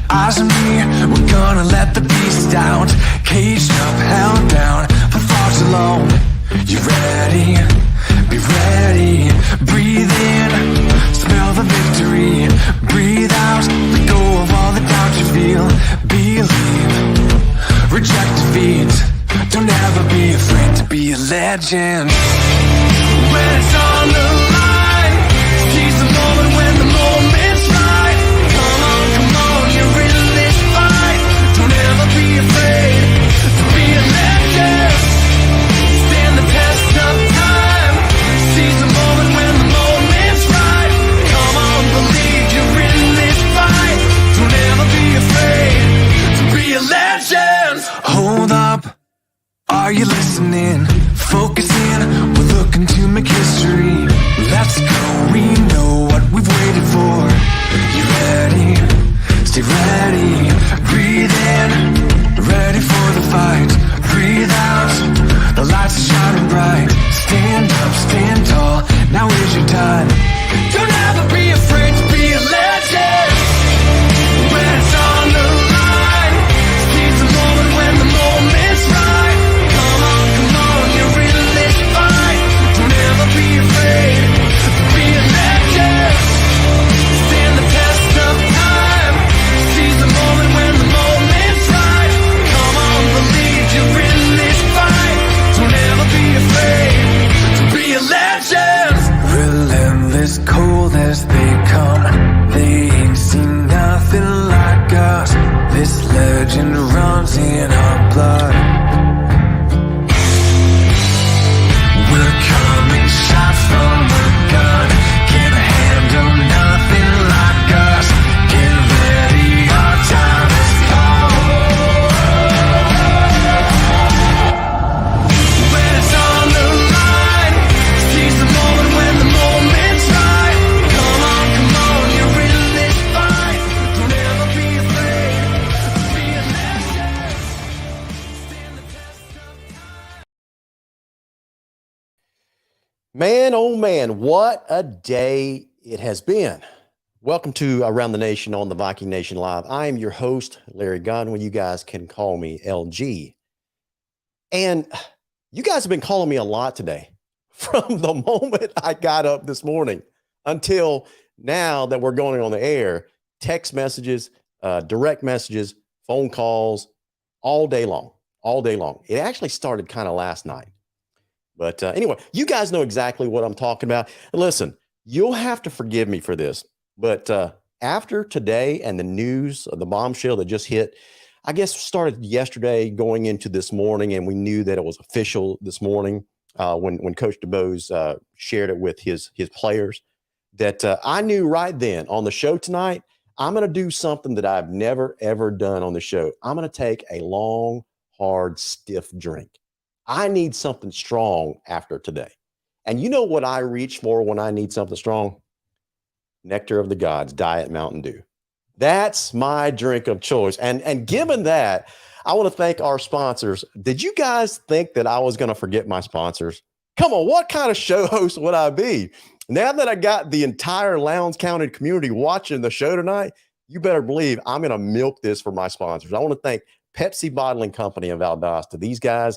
Eyes on me, we're gonna let the beast out. Caged up, held down for far too long. You ready? Be ready. Breathe in, smell the victory. Breathe out, let go of all the doubt you feel. Believe, reject defeat. Don't ever be afraid to be a legend. When it's on the line, seize the moment when the moment's right. Come on, you're in this fight. Don't ever be afraid to be a legend. Stand the test of time. Seize the moment when the moment's right. Come on, believe you're in this fight. Don't ever be afraid to be a legend. Hold up, are you listening? Focus in, we're looking to make history. Let's go, we know what we've waited for. You ready? Stay ready. Breathe in, ready for the fight. Breathe out, the lights are shining bright. Stand up, stand tall, now is your time. Don't ever be afraid to be a legend. When it's on the line, seize the moment when the moment's right. Come on, you're in this fight. Don't ever be afraid to be a legend. Stand the test of time. Seize the moment when the moment's right. Come on, believe you're in this fight. Don't ever be afraid to be a legend. Relentless, cold as they come. They ain't seen nothing like us. This legend runs in our blood. We're coming shot from a gun. Can't handle nothing like us. Get ready, our time has come. When it's on the line, seize the moment when the moment's right. Come on, you're in this fight. Don't ever be afraid to be a legend. Stand the test of time. Man, oh man, what a day it has been. Welcome to Around the Nation on the Viking Nation Live. I am your host, Larry Godwin. You guys can call me LG. And you guys have been calling me a lot today from the moment I got up this morning until now that we're going on the air. Text messages, direct messages, phone calls, all day long. It actually started kind of last night. But anyway, you guys know exactly what I'm talking about. And listen, you'll have to forgive me for this. But after today and the news of the bombshell that just hit, I guess started yesterday going into this morning, and we knew that it was official this morning when Coach DuBose shared it with his players, that I knew right then on the show tonight, I'm going to do something that I've never, ever done on the show. I'm going to take a long, hard, stiff drink. I need something strong after today. And you know what I reach for when I need something strong? Nectar of the Gods, Diet Mountain Dew. That's my drink of choice. And given that, I want to thank our sponsors. Did you guys think that I was going to forget my sponsors? Come on, what kind of show host would I be? Now that I got the entire Lowndes County community watching the show tonight, you better believe I'm going to milk this for my sponsors. I want to thank Pepsi Bottling Company of Valdosta. These guys,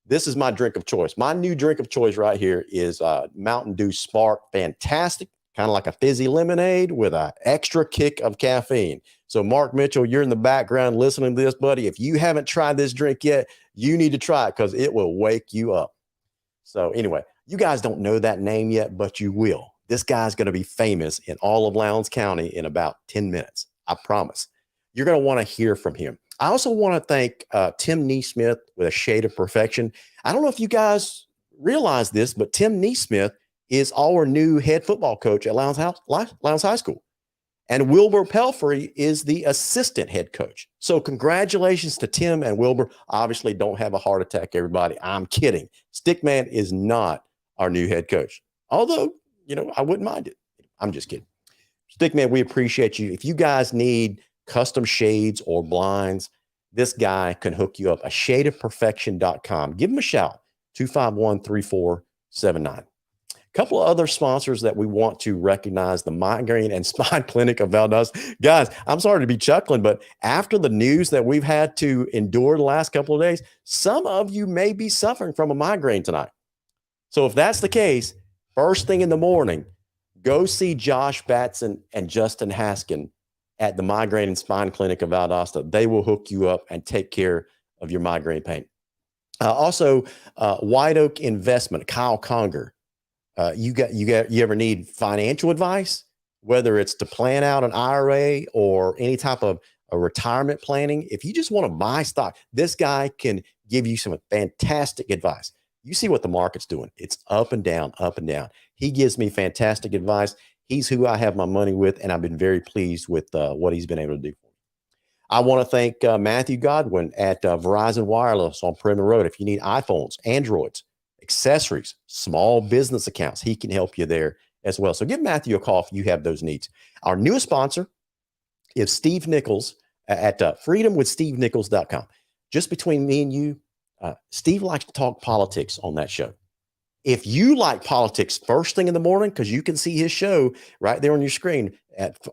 this is my drink of choice. My new drink of choice right here is Mountain Dew Spark. Fantastic. Kind of like a fizzy lemonade with an extra kick of caffeine. So Mark Mitchell, you're in the background listening to this, buddy. If you haven't tried this drink yet, you need to try it because it will wake you up. So anyway, you guys don't know that name yet, but you will. This guy's going to be famous in all of Lowndes County in about 10 minutes. I promise. You're going to want to hear from him. I also want to thank Tim Neesmith with A Shade of Perfection. I don't know if you guys realize this, but Tim Neesmith is our new head football coach at Lowndes High School. And Wilbur Pelfrey is the assistant head coach. So congratulations to Tim and Wilbur. Obviously, don't have a heart attack, everybody. I'm kidding. Stickman is not our new head coach. Although, I wouldn't mind it. I'm just kidding. Stickman, we appreciate you. If you guys need custom shades or blinds, this guy can hook you up. ashadeofperfection.com. Give him a shout, 251-3479. couple of other sponsors that we want to recognize: the Migraine and Spine Clinic of Valdosta. Guys, I'm sorry to be chuckling, but after the news that we've had to endure the last couple of days, some of you may be suffering from a migraine tonight. So if that's the case, first thing in the morning, go see Josh Batson and Justin Haskin at the Migraine and Spine Clinic of Valdosta. They will hook you up and take care of your migraine pain. Also, White Oak Investment, Kyle Conger. You ever need financial advice, whether it's to plan out an IRA or any type of a retirement planning? If you just want to buy stock, this guy can give you some fantastic advice. You see what the market's doing. It's up and down, up and down. He gives me fantastic advice. He's who I have my money with, and I've been very pleased with what he's been able to do for me. I want to thank Matthew Godwin at Verizon Wireless on Perimeter Road. If you need iPhones, Androids, accessories, small business accounts, he can help you there as well. So give Matthew a call if you have those needs. Our newest sponsor is Steve Nichols at freedomwithstevenichols.com. Just between me and you, Steve likes to talk politics on that show. If you like politics first thing in the morning, because you can see his show right there on your screen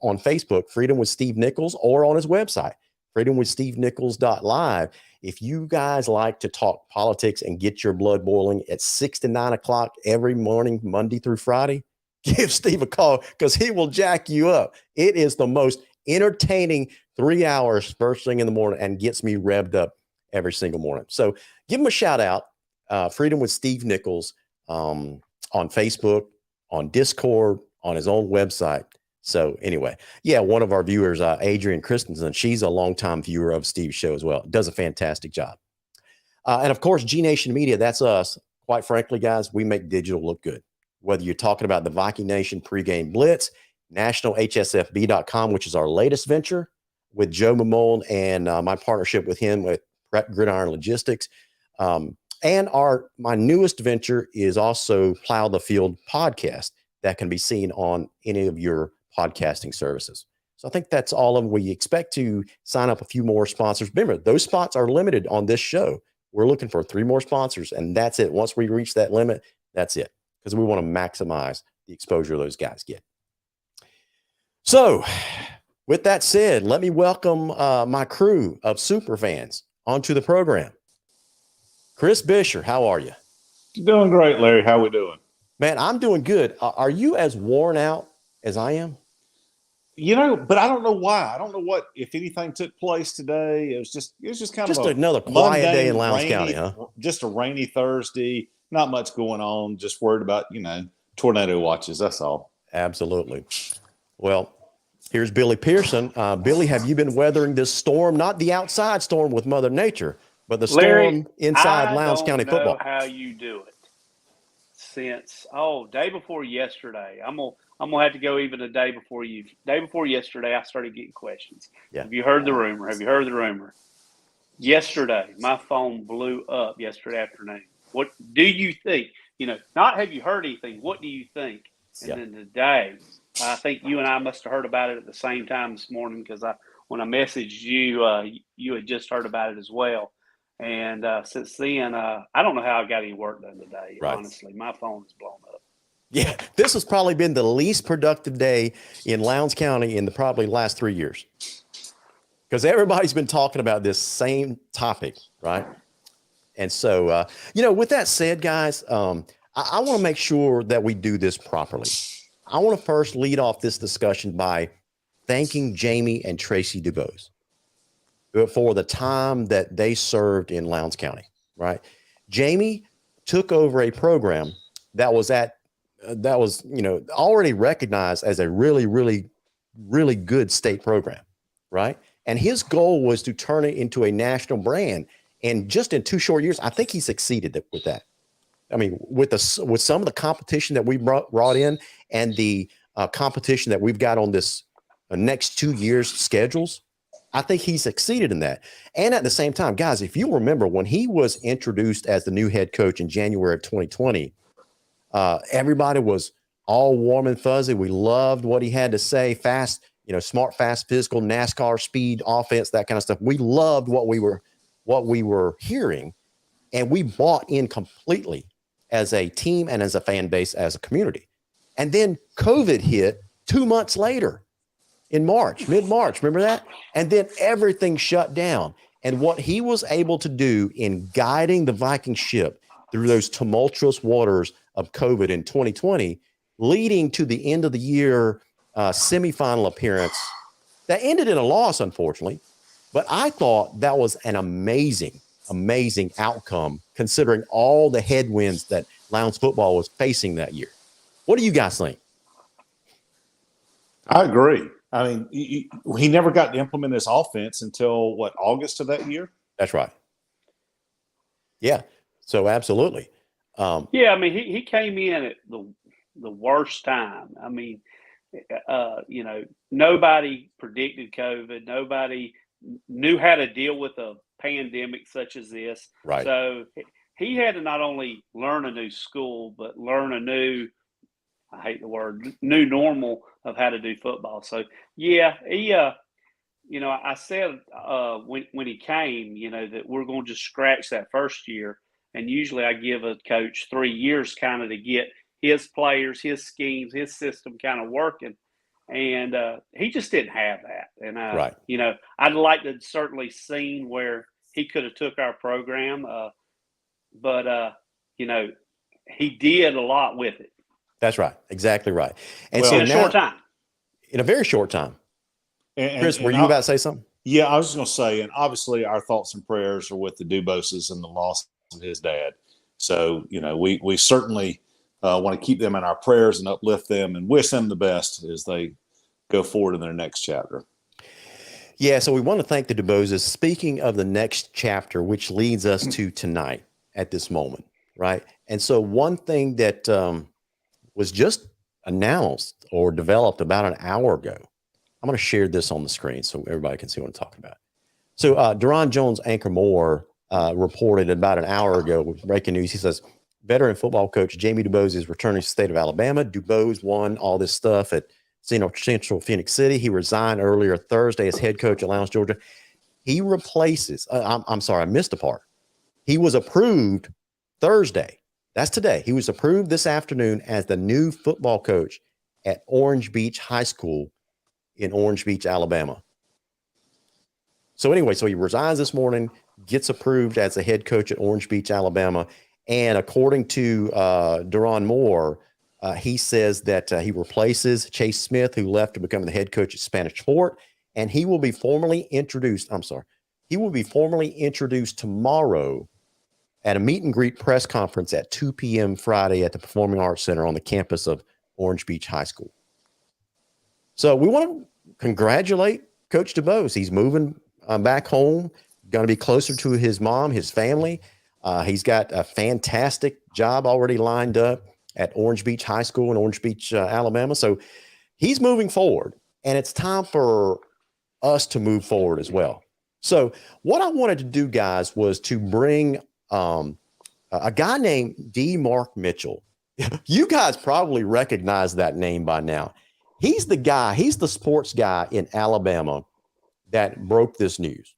on Facebook, Freedom with Steve Nichols, or on his website, freedomwithstevenichols.live. If you guys like to talk politics and get your blood boiling at 6 to 9 o'clock every morning, Monday through Friday, give Steve a call because he will jack you up. It is the most entertaining 3 hours first thing in the morning and gets me revved up every single morning. So give him a shout out, Freedom with Steve Nichols, on Facebook, on Discord, on his own website. So anyway, yeah, one of our viewers, Adrian Christensen, she's a longtime viewer of Steve's show as well. Does a fantastic job. And of course, G Nation Media, that's us. Quite frankly, guys, we make digital look good. Whether you're talking about the Viking Nation pregame blitz, nationalhsfb.com, which is our latest venture with Joe Mamone and my partnership with him with Prep Gridiron Logistics. And my newest venture is also Plow the Field podcast that can be seen on any of your podcasting services. So I think that's all of them. We expect to sign up a few more sponsors. Remember, those spots are limited on this show. We're looking for 3 more sponsors, and that's it. Once we reach that limit, that's it, because we want to maximize the exposure those guys get. So with that said, let me welcome my crew of super fans onto the program. Chris Bisher, how are you? Doing great, Larry. How we doing? Man, I'm doing good. Are you as worn out as I am? But I don't know why. I don't know if anything took place today. It was just kind of another quiet day in Lowndes County, huh? Just a rainy Thursday. Not much going on. Just worried about, tornado watches. That's all. Absolutely. Well, here's Billy Pearson. Billy, have you been weathering this storm? Not the outside storm with Mother Nature, but the storm Larry, inside Lowndes County football. I don't know how you do it. Since day before yesterday, I'm gonna have to go even a day before you. Day before yesterday, I started getting questions. Yeah. Have you heard the rumor? Have you heard the rumor? Yesterday, my phone blew up yesterday afternoon. What do you think? Not have you heard anything? What do you think? And then today, I think you and I must have heard about it at the same time this morning because when I messaged you, you had just heard about it as well. And since then, I don't know how I got any work done today. Right. Honestly, my phone is blown up. Yeah, this has probably been the least productive day in Lowndes County in the probably last 3 years. Because everybody's been talking about this same topic, right? And so, with that said, guys, I want to make sure that we do this properly. I want to first lead off this discussion by thanking Jamey and Tracy DuBose for the time that they served in Lowndes County, right? Jamey took over a program that was already recognized as a really, really, really good state program, right? And his goal was to turn it into a national brand. And just in 2 short years, I think he succeeded with that. I mean, with some of the competition that we brought in and the competition that we've got on this next 2 years schedules, I think he succeeded in that. And at the same time, guys, if you remember when he was introduced as the new head coach in January of 2020, everybody was all warm and fuzzy. We loved what he had to say. Fast, smart, fast, physical, NASCAR speed, offense, that kind of stuff. We loved what we were hearing, and we bought in completely. as a team and as a fan base, as a community. And then COVID hit 2 months later in March, mid-March, remember that? And then everything shut down. And what he was able to do in guiding the Viking ship through those tumultuous waters of COVID in 2020, leading to the end of the year semifinal appearance that ended in a loss, unfortunately. But I thought that was an amazing outcome considering all the headwinds that Lowndes football was facing that year. What do you guys think? I agree. I mean, he never got to implement his offense until what, August of that year? That's right. Yeah. So absolutely. Yeah, I mean, he came in at the worst time. I mean, you know, nobody predicted COVID. Nobody knew how to deal with a pandemic such as this. Right. So he had to not only learn a new school, but learn a new, I hate the word, new normal of how to do football. So yeah, he, you know, I said when he came, you know, that we're going to just scratch that first year. And usually I give a coach 3 years kind of to get his players, his schemes, his system kind of working. And he just didn't have that. And, right. you know, I'd like to certainly seen where he could have took our program. But you know, he did a lot with it. That's right. Exactly right. And Well, so in a short time. In a very short time. Chris, were and you about to say something? Yeah, I was just going to say, and obviously our thoughts and prayers are with the DuBoses and the loss of his dad. So, you know, we certainly want to keep them in our prayers and uplift them and wish them the best as they go forward in their next chapter. Yeah, so we want to thank the DuBoses. Speaking of the next chapter, which leads us to tonight at this moment, right? And so one thing that was just announced or developed about an hour ago, I'm going to share this on the screen so everybody can see what I'm talking about. So Deron Jones Anchor Moore reported about an hour ago with breaking news. He says, veteran football coach Jamey DuBose is returning to the state of Alabama. DuBose won all this stuff at Central Phoenix City. He resigned earlier Thursday as head coach at Lowndes, Georgia. He replaces, I'm sorry, I missed a part. He was approved Thursday. That's today. He was approved this afternoon as the new football coach at Orange Beach High School in Orange Beach, Alabama. So anyway, so he resigns this morning, gets approved as the head coach at Orange Beach, Alabama. And according to Deron Moore, he says that he replaces Chase Smith, who left to become the head coach at Spanish Fort. And he will be formally introduced. He will be formally introduced tomorrow at a meet and greet press conference at 2 p.m. Friday at the Performing Arts Center on the campus of Orange Beach High School. So we want to congratulate Coach DuBose. He's moving back home, going to be closer to his mom, his family. He's got a fantastic job already lined up at Orange Beach High School in Orange Beach, Alabama. So he's moving forward, and it's time for us to move forward as well. So what I wanted to do, guys, was to bring a guy named D. Mark Mitchell. You guys probably recognize that name by now. He's the guy, he's the sports guy in Alabama that broke this news.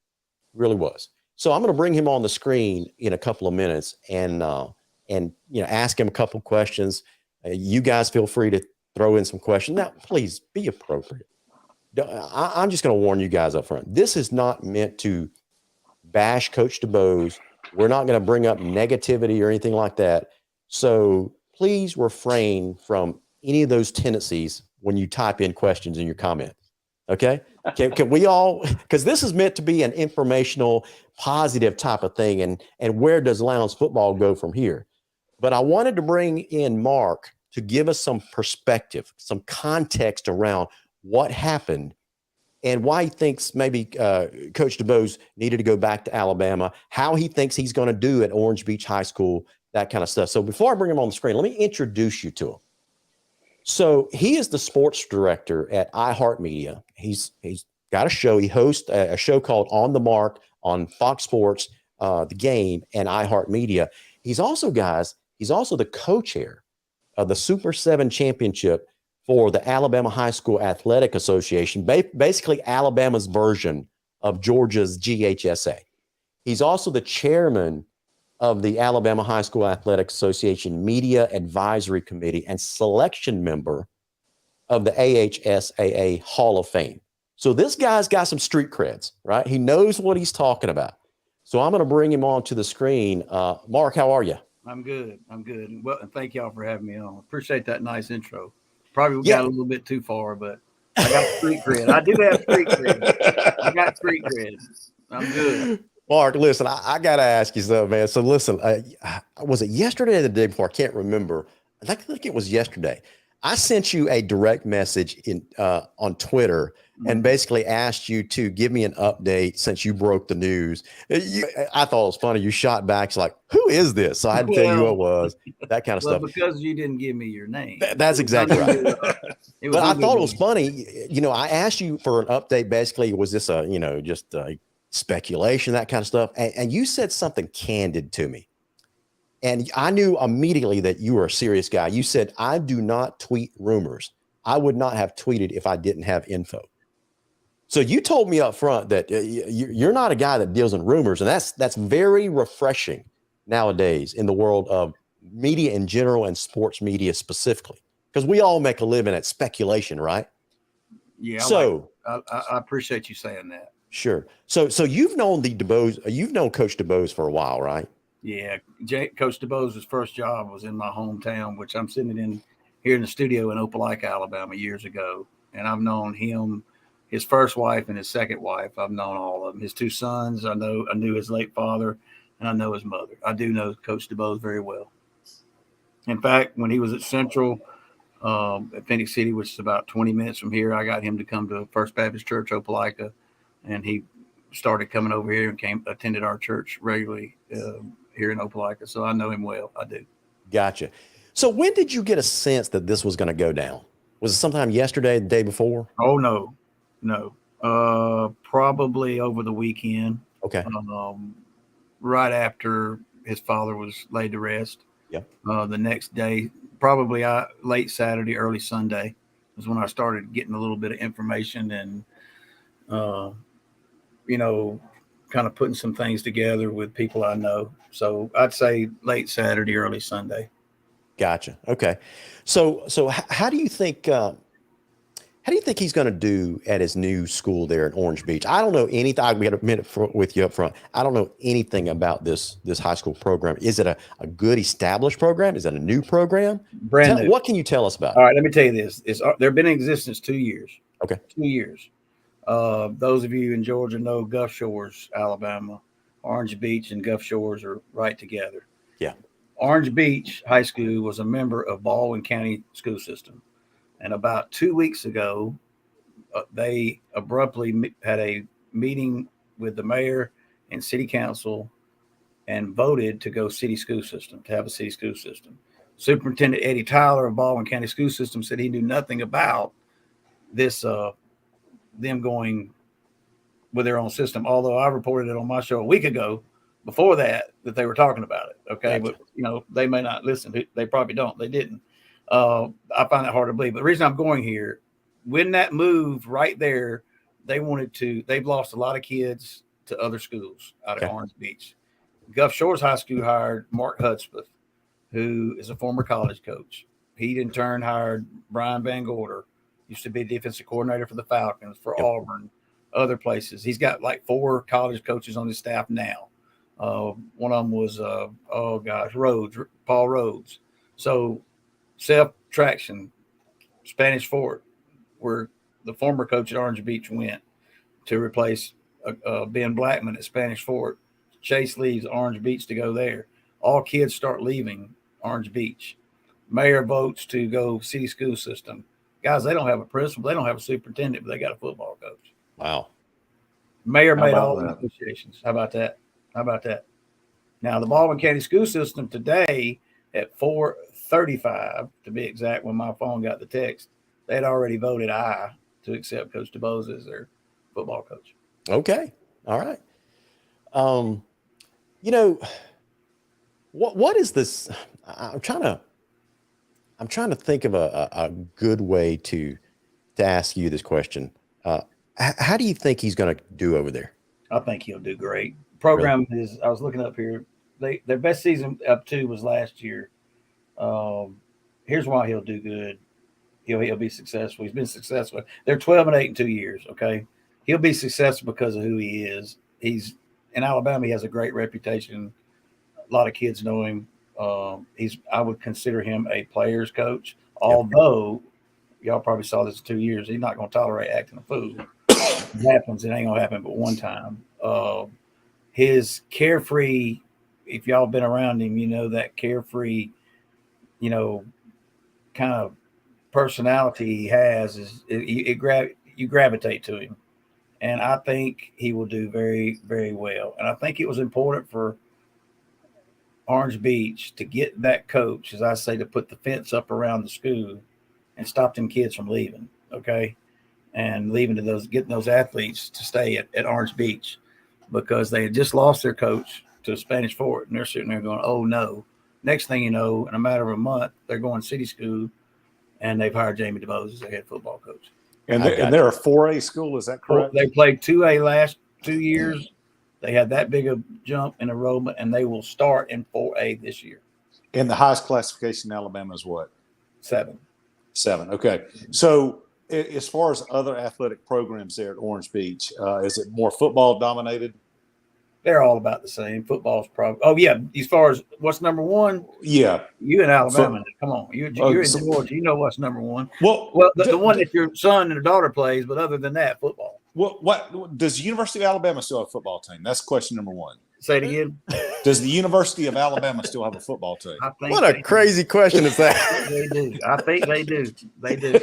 Really was. So I'm going to bring him on the screen in a couple of minutes and ask him a couple of questions. You guys feel free to throw in some questions. Now, please be appropriate. I'm just going to warn you guys up front. This is not meant to bash Coach DuBose. We're not going to bring up negativity or anything like that. So please refrain from any of those tendencies when you type in questions in your comments. Okay? Can we all, because this is meant to be an informational, positive type of thing. And where does Lowndes football go from here? But I wanted to bring in Mark to give us some perspective, some context around what happened and why he thinks maybe Coach DuBose needed to go back to Alabama, how he thinks he's going to do at Orange Beach High School, that kind of stuff. So before I bring him on the screen, let me introduce you to him. So he is the sports director at iHeartMedia. He's got a show. He hosts a show called On the Mark on Fox Sports, The Game, and iHeartMedia. He's also the co-chair of the Super 7 Championship for the Alabama High School Athletic Association, basically Alabama's version of Georgia's GHSA. He's also the chairman of the Alabama High School Athletic Association Media Advisory Committee and selection member of the AHSAA Hall of Fame. So this guy's got some street creds, right? He knows what he's talking about. So I'm going to bring him on to the screen. Mark, how are you? I'm good. Well, and thank y'all for having me on. Appreciate that nice intro. Probably got a little bit too far, but I got street cred. I do have street cred. I got street cred. I'm good. Mark, listen, I got to ask you something, man. So listen, was it yesterday or the day before? I can't remember. I think it was yesterday. I sent you a direct message on Twitter and basically asked you to give me an update since you broke the news. I thought it was funny. You shot back. It's like, who is this? So I had to tell you who it was, that kind of stuff. Because you didn't give me your name. That's exactly right. But I thought it was funny. You know, I asked you for an update. Basically, was this just speculation, that kind of stuff? And you said something candid to me. And I knew immediately that you were a serious guy. You said, I do not tweet rumors. I would not have tweeted if I didn't have info. So you told me up front that you're not a guy that deals in rumors. And that's very refreshing nowadays in the world of media in general and sports media specifically, because we all make a living at speculation, right? Yeah. So I appreciate you saying that. Sure. So you've known you've known Coach DuBose for a while, right? Yeah, Coach DuBose's first job was in my hometown, which I'm sitting in here in the studio in Opelika, Alabama, years ago. And I've known him, his first wife and his second wife. I've known all of them. His two sons, I knew his late father, and I know his mother. I do know Coach DuBose very well. In fact, when he was at Central, at Phoenix City, which is about 20 minutes from here, I got him to come to First Baptist Church, Opelika, and he started coming over here and attended our church regularly here in Opelika. So I know him well. I do. Gotcha. So when did you get a sense that this was going to go down? Was it sometime yesterday, the day before? Oh, no. Probably over the weekend. Okay. Right after his father was laid to rest. Yeah. The next day, probably late Saturday, early Sunday was when I started getting a little bit of information and, kind of putting some things together with people I know. So I'd say late Saturday, early Sunday. Gotcha. Okay. So how do you think he's going to do at his new school there in Orange Beach? I don't know anything. We had a minute with you up front. I don't know anything about this high school program. Is it a good established program? Is it a new program? Brand new. What can you tell us about it? All right, let me tell you this. They've been in existence 2 years. Okay. 2 years. Those of you in Georgia know Gulf Shores, Alabama. Orange Beach and Gulf Shores are right together. Yeah. Orange Beach High School was a member of Baldwin County school system. And about 2 weeks ago, they abruptly had a meeting with the mayor and city council and voted to go city school system, to have a city school system. Superintendent Eddie Tyler of Baldwin County School System said he knew nothing about this, them going with their own system. Although I reported it on my show a week ago before that they were talking about it. Okay. Gotcha. But they may not listen. They probably don't. They didn't. I find that hard to believe. But the reason I'm going here, when that moved right there, they've lost a lot of kids to other schools out of Orange Beach. Gulf Shores High School hired Mark Hudspeth, who is a former college coach. He in turn hired Brian Van Gorder, used to be defensive coordinator for the Falcons, for Auburn, other places. He's got like 4 college coaches on his staff now. One of them was, Paul Rhodes. So Self-Traction, Spanish Fort, where the former coach at Orange Beach went to replace Ben Blackman at Spanish Fort. Chase leaves Orange Beach to go there. All kids start leaving Orange Beach. Mayor votes to go city school system. Guys, they don't have a principal. They don't have a superintendent, but they got a football coach. Wow. Mayor made all the negotiations. How about that? Now, the Baldwin County school system today at 4:35, to be exact, when my phone got the text, they had already voted aye to accept Coach DuBose as their football coach. Okay. All right. What is this? I'm trying to think of a good way to ask you this question. How do you think he's going to do over there? I think he'll do great. Program is, I was looking up here, their best season up to was last year. Here's why he'll do good. He'll be successful. He's been successful. They're 12-8 in 2 years. Okay, he'll be successful because of who he is. He's in Alabama. He has a great reputation. A lot of kids know him. I would consider him a player's coach. Although y'all probably saw this in 2 years, he's not going to tolerate acting a fool. It happens. It ain't going to happen but one time. His carefree. If y'all been around him, you know that carefree, kind of personality he has you gravitate to him, and I think he will do very, very well. And I think it was important for Orange Beach to get that coach, as I say, to put the fence up around the school and stop them kids from leaving. Okay, and getting those athletes to stay at Orange Beach, because they had just lost their coach to Spanish Fort, and they're sitting there going, "Oh no!" Next thing you know, in a matter of a month, they're going city school, and they've hired Jamey DuBose as their head football coach. And they're a 4A school, is that correct? They played 2A last 2 years. They had that big a jump in enrollment, and they will start in 4A this year. And the highest classification in Alabama is what? 7. Okay. So as far as other athletic programs there at Orange Beach, is it more football dominated? They're all about the same. Football's probably. Oh yeah, as far as what's number one? Yeah, you in Alabama? Come on, you're in Georgia. You know what's number one. Well, the one that your son and daughter plays, but other than that, football. What does the University of Alabama still have a football team? That's question number one. Say it again. Does the University of Alabama still have a football team? What a crazy question is that? They do. I think they do. They do.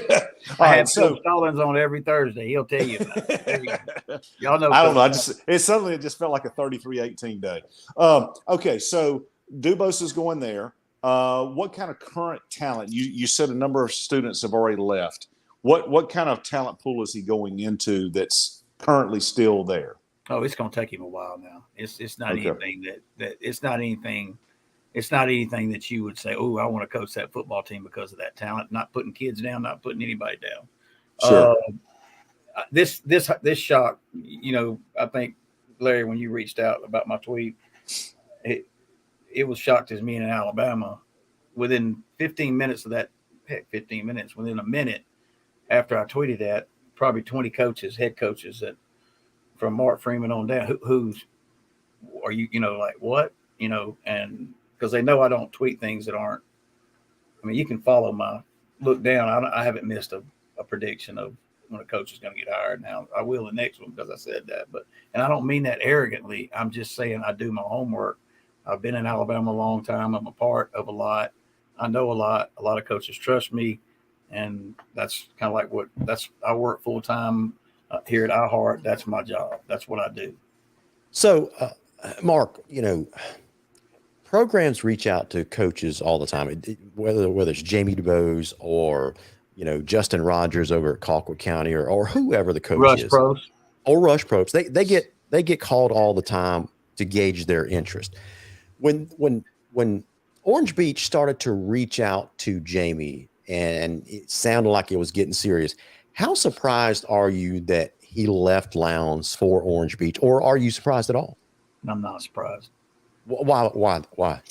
I have Coach Stallings on every Thursday. He'll tell you about it. Y'all know. I don't know. It just felt like a 33-18 day. Okay, so DuBose is going there. What kind of current talent? You said a number of students have already left. What kind of talent pool is he going into that's currently still there? Oh, it's going to take him a while now. It's not anything that it's not anything. It's not anything that you would say, "Oh, I want to coach that football team because of that talent." Not putting kids down, not putting anybody down. Sure. This shock. I think Larry, when you reached out about my tweet, it was shocked as me in Alabama. Within 15 minutes of that, 15 minutes, within a minute after I tweeted that, probably 20 coaches, head coaches that. From Mark Freeman on down, who's are you? Like what? And because they know I don't tweet things that aren't. I mean, you can follow my look down. I haven't missed a prediction of when a coach is going to get hired. Now I will the next one because I said that, and I don't mean that arrogantly. I'm just saying I do my homework. I've been in Alabama a long time. I'm a part of a lot. I know a lot. A lot of coaches trust me, and that's kind of like I work full time. Here at iHeart, that's my job. That's what I do. So, Mark, programs reach out to coaches all the time, whether it's Jamey DuBose or, Justin Rogers over at Colquitt County or whoever the coach is. Pros. Or Rush Pros. They get called all the time to gauge their interest. When Orange Beach started to reach out to Jamey and it sounded like it was getting serious, how surprised are you that he left Lowndes for Orange Beach, or are you surprised at all? I'm not surprised. Why?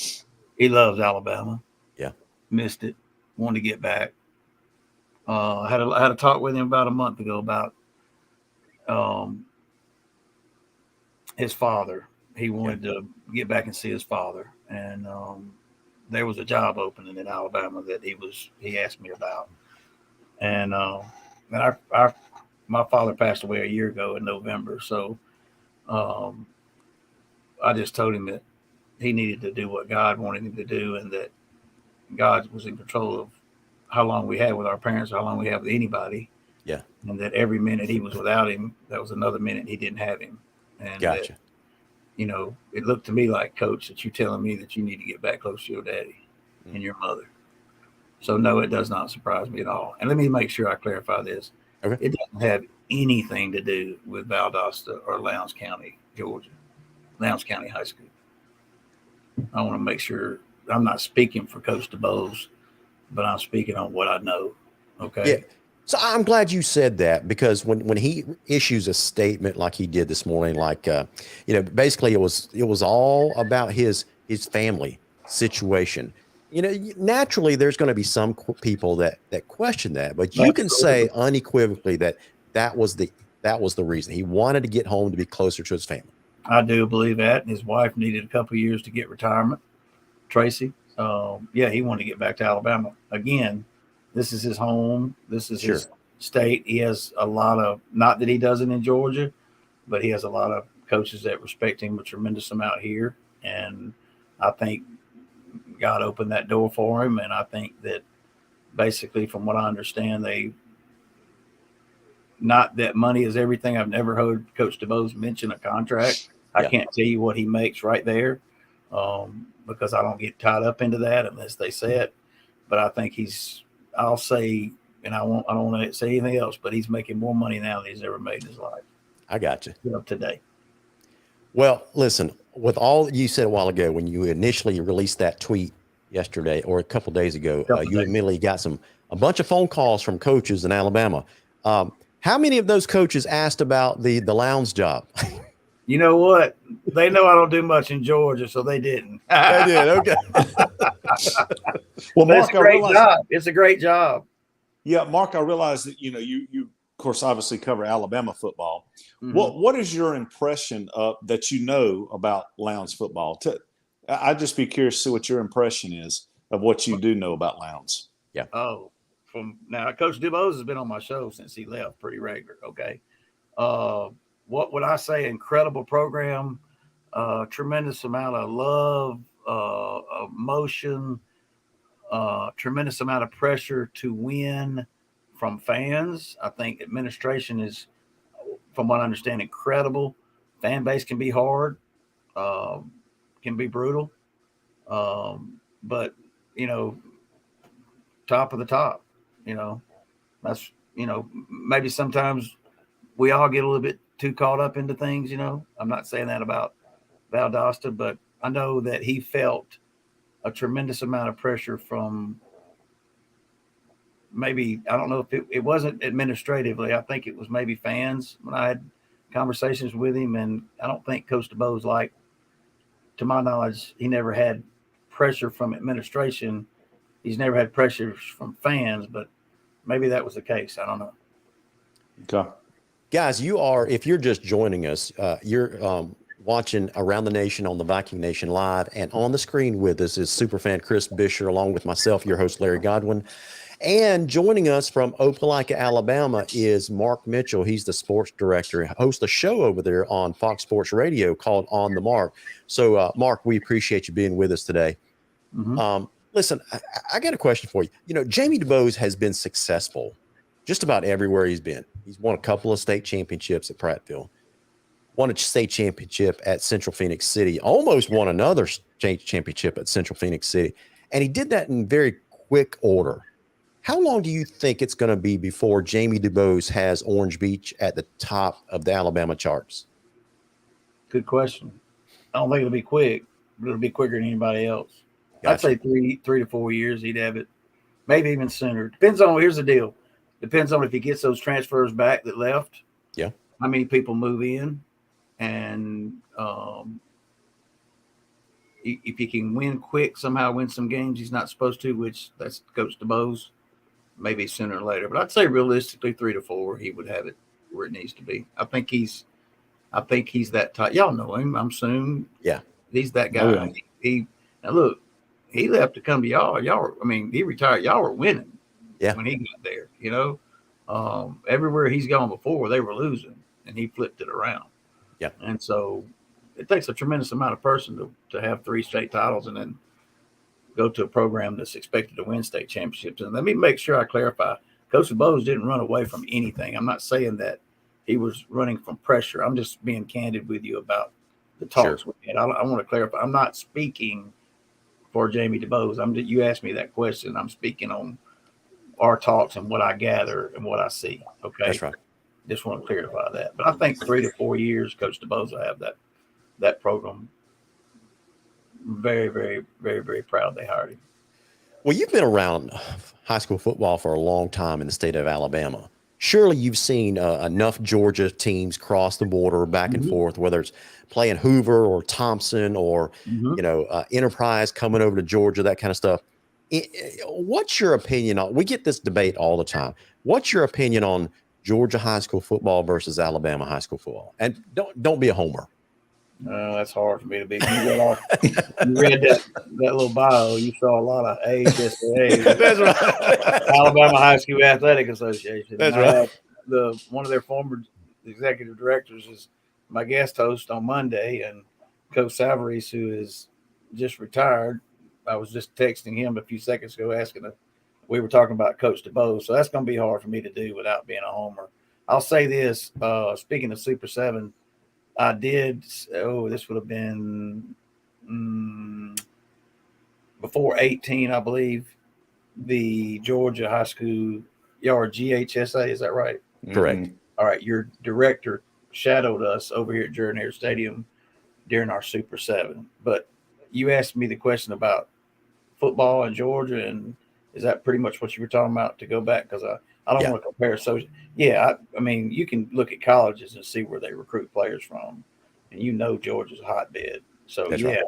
He loves Alabama. Yeah. Missed it. Wanted to get back. I had a talk with him about a month ago about his father. He wanted to get back and see his father, and there was a job opening in Alabama that he asked me about, and my father passed away a year ago in November. So I just told him that he needed to do what God wanted him to do, and that God was in control of how long we had with our parents, how long we have with anybody. Yeah. And that every minute he was without him, that was another minute he didn't have him. And gotcha. That, it looked to me like, Coach, that you telling me that you need to get back close to your daddy and your mother. So no, it does not surprise me at all. And let me make sure I clarify this. Okay. It doesn't have anything to do with Valdosta or Lowndes County, Georgia, Lowndes County High School. I want to make sure I'm not speaking for Coach DuBose, but I'm speaking on what I know. Okay. Yeah. So I'm glad you said that, because when he issues a statement like he did this morning, basically it was all about his his family situation. You know, naturally, there's going to be some people that question that, but you can say unequivocally that that was the reason. He wanted to get home to be closer to his family. I do believe that. His wife needed a couple of years to get retirement. Tracy, yeah, he wanted to get back to Alabama again. This is his home. This is his state. He has a lot of, not that he doesn't in Georgia, but he has a lot of coaches that respect him a tremendous amount here. And I think God opened that door for him. And I think that basically, from what I understand, not that money is everything. I've never heard Coach DuBose mention a contract. I can't tell you what he makes right there because I don't get tied up into that unless they say it. But I think I'll say, and I don't want to say anything else, but he's making more money now than he's ever made in his life. I got you. Today. Well, listen, with all you said a while ago, when you initially released that tweet yesterday or a couple of days ago, you immediately got a bunch of phone calls from coaches in Alabama. How many of those coaches asked about the Lowndes job? You know what? They know I don't do much in Georgia, so they didn't. They did. Okay. Well, Mark, it's a great job. Yeah, Mark, I realize that you of course obviously cover Alabama football. Mm-hmm. What is your impression of that about Lowndes football? I'd just be curious to see what your impression is of what you do know about Lowndes. Yeah. Oh, now Coach DuBose has been on my show since he left pretty regular. Okay. What would I say? Incredible program, tremendous amount of love, emotion, tremendous amount of pressure to win from fans. I think administration is, from what I understand, incredible. Fan base can be hard, can be brutal, but top of the top. That's maybe sometimes we all get a little bit too caught up into things. I'm not saying that about Valdosta, but I know that he felt a tremendous amount of pressure from maybe, I don't know if it wasn't administratively. I think it was maybe fans when I had conversations with him. And I don't think Coach DuBose, to my knowledge, he never had pressure from administration. He's never had pressure from fans, but maybe that was the case. I don't know. Okay. Guys, if you're just joining us, you're watching Around the Nation on the Viking Nation Live, and on the screen with us is superfan Chris Bisher, along with myself, your host, Larry Godwin. And joining us from Opelika, Alabama is Mark Mitchell. He's the sports director, hosts a show over there on Fox Sports Radio called On the Mark. So, Mark, we appreciate you being with us today. Mm-hmm. Listen, I got a question for you. Jamey DuBose has been successful just about everywhere he's been. He's won a couple of state championships at Prattville, won a state championship at Central Phoenix City, almost won another state championship at Central Phoenix City. And he did that in very quick order. How long do you think it's going to be before Jamey DuBose has Orange Beach at the top of the Alabama charts? Good question. I don't think it'll be quick, but it'll be quicker than anybody else. Gotcha. I'd say 3 to 4 years he'd have it, maybe even sooner. Here's the deal. Depends on if he gets those transfers back that left. Yeah. How many people move in, and if he can win quick, somehow win some games he's not supposed to, which that's Coach DuBose, maybe sooner or later. But I'd say realistically 3 to 4, he would have it where it needs to be. I think he's that type. Y'all know him. I'm assuming. Yeah. He's that guy. Oh, yeah. Now look, he left to come to y'all. He retired. Y'all were winning. Yeah. When he got there, everywhere he's gone before, they were losing, and he flipped it around. Yeah. And so it takes a tremendous amount of person to have 3 state titles and then go to a program that's expected to win state championships. And let me make sure I clarify. Coach DuBose didn't run away from anything. I'm not saying that he was running from pressure. I'm just being candid with you about the talks we had. I want to clarify. I'm not speaking for Jamey DuBose. You asked me that question. I'm speaking on our talks and what I gather and what I see. Okay. That's right. Just want to clarify that. But I think 3 to 4 years, Coach DuBose will have that program. Very, very, very, very proud they hired him. Well, you've been around high school football for a long time in the state of Alabama. surely you've seen enough Georgia teams cross the border back and forth, whether it's playing Hoover or Thompson or, Enterprise coming over to Georgia, that kind of stuff. What's your opinion on, we get this debate all the time. What's your opinion on Georgia high school football versus Alabama high school football? And don't be a homer. That's hard for me to be. You read that little bio. You saw a lot of AHSAA. That's right. Alabama High School Athletic Association. That's right. One of their former executive directors is my guest host on Monday, and Coach Savarese, who is just retired. I was just texting him a few seconds ago asking we were talking about Coach DuBose. So that's going to be hard for me to do without being a homer. I'll say this, speaking of Super 7, I did. This would have been before 18, I believe. The Georgia High School, y'all are GHSA, is that right? Correct. All right. Your director shadowed us over here at Jordan-Hare Stadium during our Super 7. But you asked me the question about football in Georgia, and is that pretty much what you were talking about to go back? Because I don't want to compare. So, I mean, you can look at colleges and see where they recruit players from, and Georgia's a hotbed. So, right.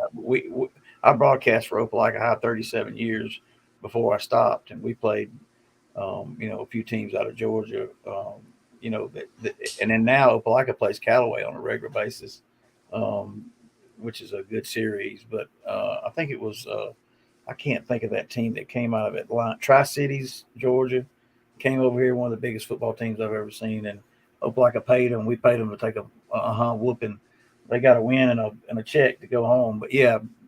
I broadcast for Opelika High 37 years before I stopped, and we played, a few teams out of Georgia, and then now Opelika plays Callaway on a regular basis, which is a good series. But I think it was I can't think of that team that came out of Atlanta, Tri-Cities, Georgia. Came over here, one of the biggest football teams I've ever seen, and Opelika paid them. We paid them to take a whooping. They got a win and a check to go home. But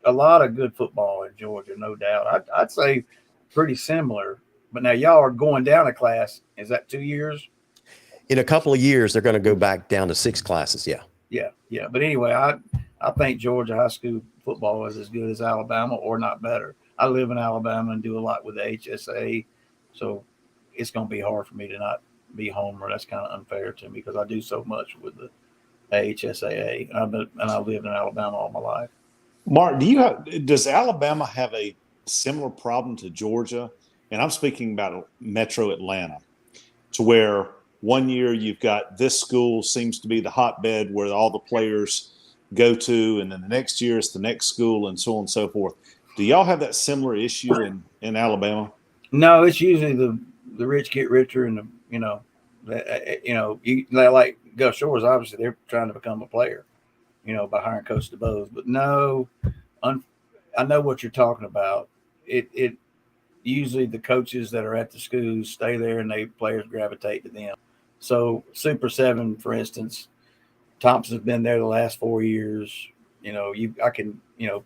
a lot of good football in Georgia, no doubt. I'd say pretty similar. But now y'all are going down a class. Is that 2 years? In a couple of years, they're going to go back down to 6 classes. Yeah. But anyway, I think Georgia high school football is as good as Alabama, or not better. I live in Alabama and do a lot with the HSA, so it's going to be hard for me to not be homer. That's kind of unfair to me because I do so much with the HSAA, and I lived in Alabama all my life. Mark, does Alabama have a similar problem to Georgia? And I'm speaking about Metro Atlanta, to where one year you've got this school seems to be the hotbed where all the players go to, and then the next year it's the next school, and so on and so forth. Do y'all have that similar issue in Alabama? No, it's usually the rich get richer, and like Gus Shores, obviously they're trying to become a player, by hiring Coach DuBose. But no, I know what you're talking about. It usually the coaches that are at the schools stay there, and players gravitate to them. So Super 7, for instance, Thompson's been there the last 4 years.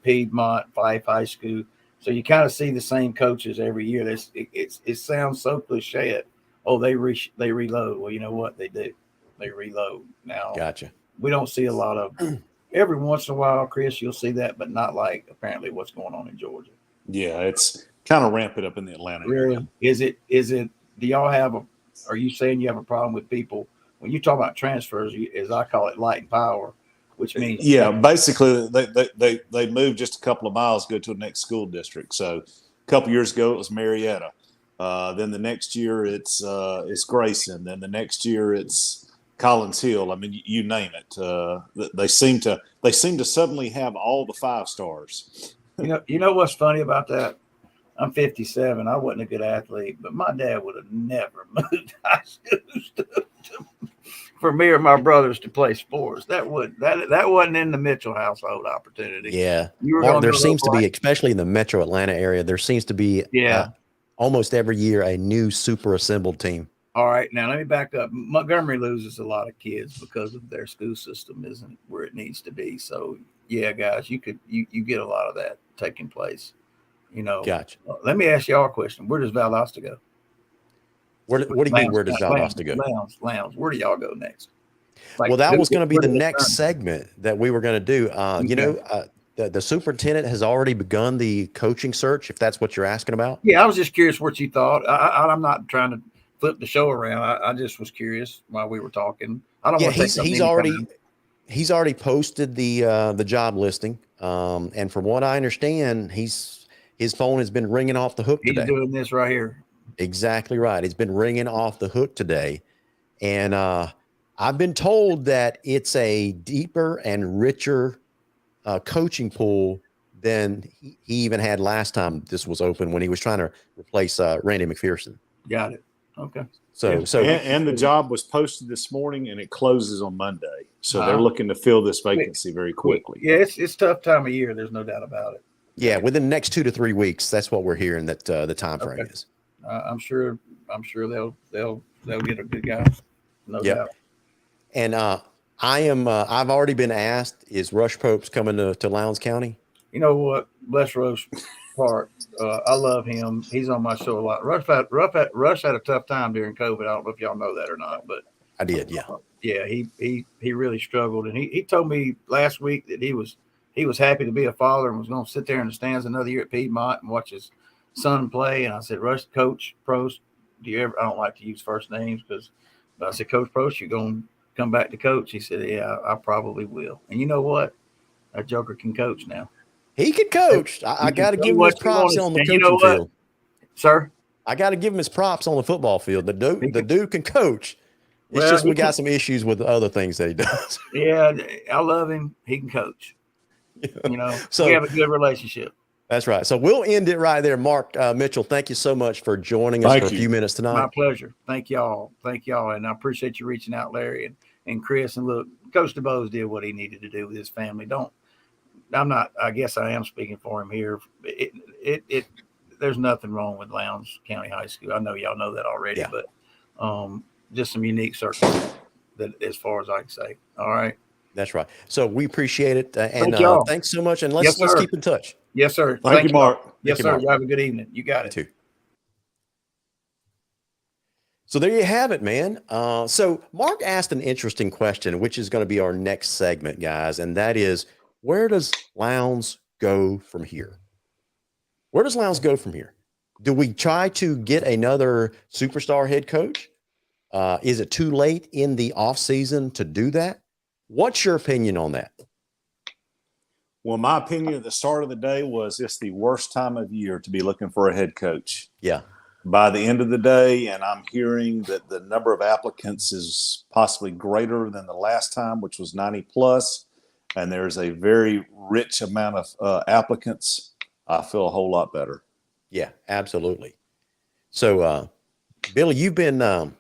Piedmont, Fife High School. So you kind of see the same coaches every year. It sounds so cliche. They reload. Well, you know what they do? They reload. Now, gotcha. We don't see a lot of every once in a while, Chris. You'll see that, but not like apparently what's going on in Georgia. Yeah, it's kind of rampant up in the Atlanta area. Is it? Do y'all have are you saying you have a problem with people when you talk about transfers? As I call it, light and power. Which means basically they moved just a couple of miles to go to the next school district. So a couple years ago it was Marietta. Then the next year it's Grayson. Then the next year it's Collins Hill. I mean, you name it. They seem to suddenly have all the 5 stars. You know what's funny about that? I'm 57. I wasn't a good athlete, but my dad would have never moved high school for me or my brothers to play sports. That wasn't in the Mitchell household opportunity. Yeah. Mark, there seems to be, especially in the Metro Atlanta area, there seems to be almost every year a new super assembled team. All right. Now let me back up. Montgomery loses a lot of kids because of their school system isn't where it needs to be. So guys, you get a lot of that taking place. Gotcha. Let me ask y'all a question. Where does Valdosta go? What do you mean? Where does Valdosta go? Lowndes. Where do y'all go next? That was going to be the next segment that we were going to do. The superintendent has already begun the coaching search, if that's what you're asking about. Yeah, I was just curious what you thought. I'm not trying to flip the show around. I just was curious while we were talking. I don't want to take he's already posted the job listing. And from what I understand, his phone has been ringing off the hook today. He's doing this right here. Exactly right. It's been ringing off the hook today. And I've been told that it's a deeper and richer coaching pool than he even had last time this was open when he was trying to replace Randy McPherson. Got it. Okay. So, And the job was posted this morning, and it closes on Monday. So they're looking to fill this vacancy very quickly. Yeah, it's tough time of year. There's no doubt about it. yeah, within the next 2 to 3 weeks, that's what we're hearing that the time frame is. I'm sure they'll get a good guy. No Yep. doubt. And I've already been asked, is Rush Pope's coming to Lowndes County? You know what? Bless Rush Park. I love him. He's on my show a lot. Rush had a tough time during COVID. I don't know if y'all know that or not, but I did, yeah. Yeah, he really struggled, and he told me last week that he was happy to be a father and was going to sit there in the stands another year at Piedmont and watch his son play. And I said, Rush, Coach Prost, do you ever? I don't like to use first names but I said, Coach Prost, you're going to come back to coach? He said, yeah, I probably will. And you know what? That joker can coach now. He can coach. I got to give him his props on the coaching field, sir. I got to give him his props on the football field. The dude can coach. It's Well, just we got some issues with the other things that he does. Yeah, I love him. He can coach. So we have a good relationship. That's right. So we'll end it right there. Mark Mitchell, thank you so much for joining us for a few minutes tonight. My pleasure. Thank y'all. And I appreciate you reaching out, Larry and Chris. And look, Coach DuBose did what he needed to do with his family. I guess I am speaking for him here. There's nothing wrong with Lowndes County High School. I know y'all know that already, but just some unique circumstances that as far as I can say. All right. That's right. So we appreciate it. And thanks so much. And let's keep in touch. Yes, sir. Thank you, Mark. Yes, sir. You have a good evening. You got it. Too. So there you have it, man. So Mark asked an interesting question, which is going to be our next segment, guys. And that is, where does Lowndes go from here? Where does Lowndes go from here? Do we try to get another superstar head coach? Is it too late in the offseason to do that? What's your opinion on that? Well, my opinion at the start of the day was it's the worst time of year to be looking for a head coach. Yeah. By the end of the day, and I'm hearing that the number of applicants is possibly greater than the last time, which was 90 plus, and there's a very rich amount of applicants, I feel a whole lot better. Yeah, absolutely. So, Billy, you've been kind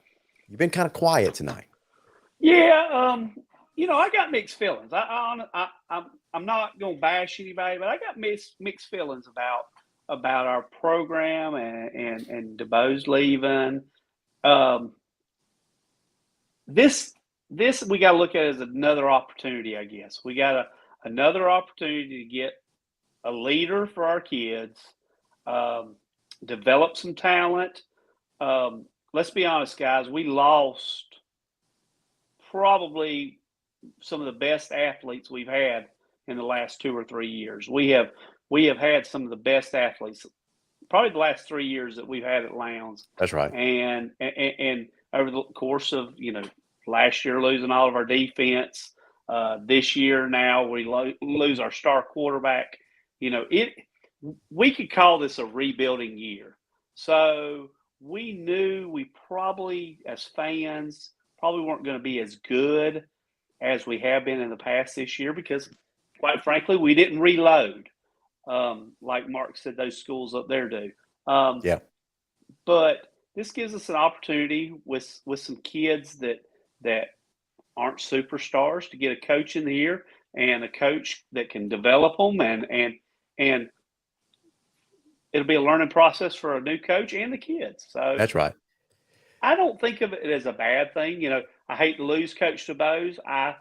of quiet tonight. Yeah, I got mixed feelings. I'm not going to bash anybody, but I got mixed feelings about our program and DuBose leaving. This we got to look at as another opportunity, I guess. We got another opportunity to get a leader for our kids, develop some talent. Let's be honest, guys. We lost probably some of the best athletes we've had in the last 2 or 3 years. We have had some of the best athletes, probably the last 3 years that we've had at Lowndes. That's right. And over the course of last year losing all of our defense, this year now we lose our star quarterback. We could call this a rebuilding year. So we knew we probably, as fans, probably weren't going to be as good as we have been in the past this year because, quite frankly, we didn't reload. Like Mark said, those schools up there do. Yeah. But this gives us an opportunity with some kids that aren't superstars to get a coach in the year and a coach that can develop them and it'll be a learning process for a new coach and the kids. So that's right. I don't think of it as a bad thing. I hate to lose Coach DuBose. I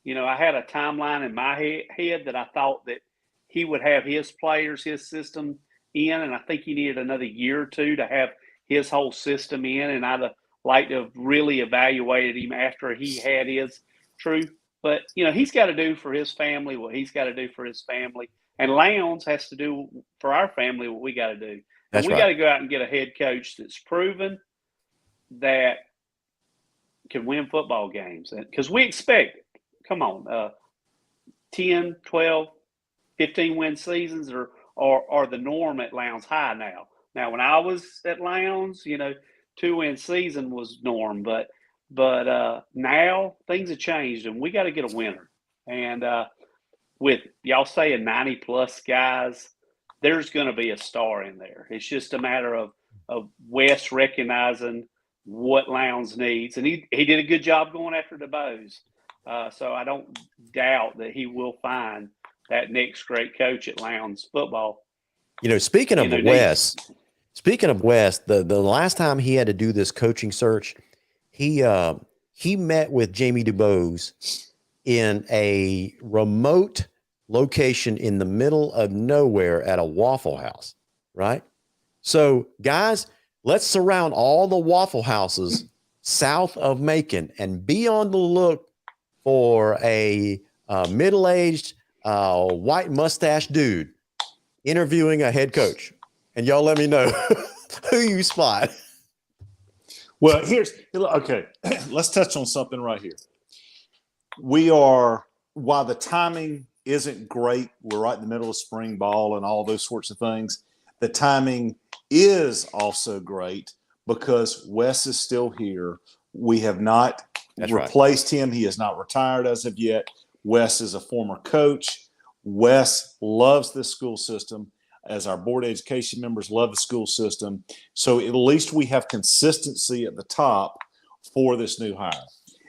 had a timeline in my head that I thought that he would have his players, his system in, and I think he needed another year or two to have his whole system in, and I'd have liked to have really evaluated him after he had his truth. But, he's got to do for his family what he's got to do for his family, and Lowndes has to do for our family what we got to do. And we got to go out and get a head coach that's proven that can win football games. Because we expect, 10, 12, 15-win seasons are the norm at Lowndes High now. Now, when I was at Lowndes, 2-win season was norm. But But now things have changed, and we got to get a winner. And with y'all saying 90-plus guys, there's going to be a star in there. It's just a matter of Wes recognizing what Lowndes needs. And he did a good job going after DuBose. So I don't doubt that he will find that next great coach at Lowndes Football. Speaking of Wes, the last time he had to do this coaching search, he met with Jamey DuBose in a remote location in the middle of nowhere at a Waffle House, right? So, guys, let's surround all the Waffle Houses south of Macon and be on the look for a middle-aged white mustache dude interviewing a head coach. And y'all let me know who you spot. Well, okay. Let's touch on something right here. While the timing isn't great, we're right in the middle of spring ball and all those sorts of things. The timing is also great because Wes is still here. We have not replaced him. He is not retired as of yet. Wes is a former coach. Wes loves this school system, as our board education members love the school system. So at least we have consistency at the top for this new hire.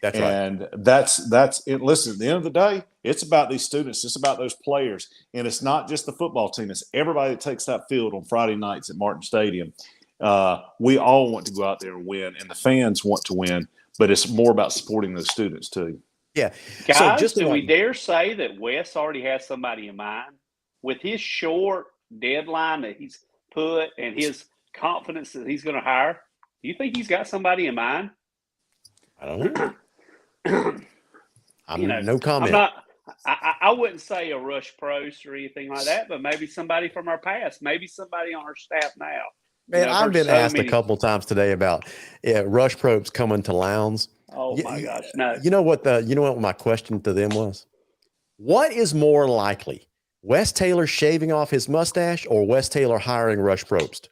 That's right. And that's it. Listen, at the end of the day, it's about these students. It's about those players. And it's not just the football team. It's everybody that takes that field on Friday nights at Martin Stadium. We all want to go out there and win, and the fans want to win, but it's more about supporting those students too. Yeah. Guys, do we dare say that Wes already has somebody in mind? With his short deadline that he's put and his confidence that he's going to hire, do you think he's got somebody in mind? I don't know. No comment. I wouldn't say a Rush Prost or anything like that, but maybe somebody from our past, maybe somebody on our staff now. Man, I've been asked a couple times today about Rush Probst coming to Lowndes. Oh my gosh, no. You know what my question to them was? What is more likely, Wes Taylor shaving off his mustache or Wes Taylor hiring Rush Probst?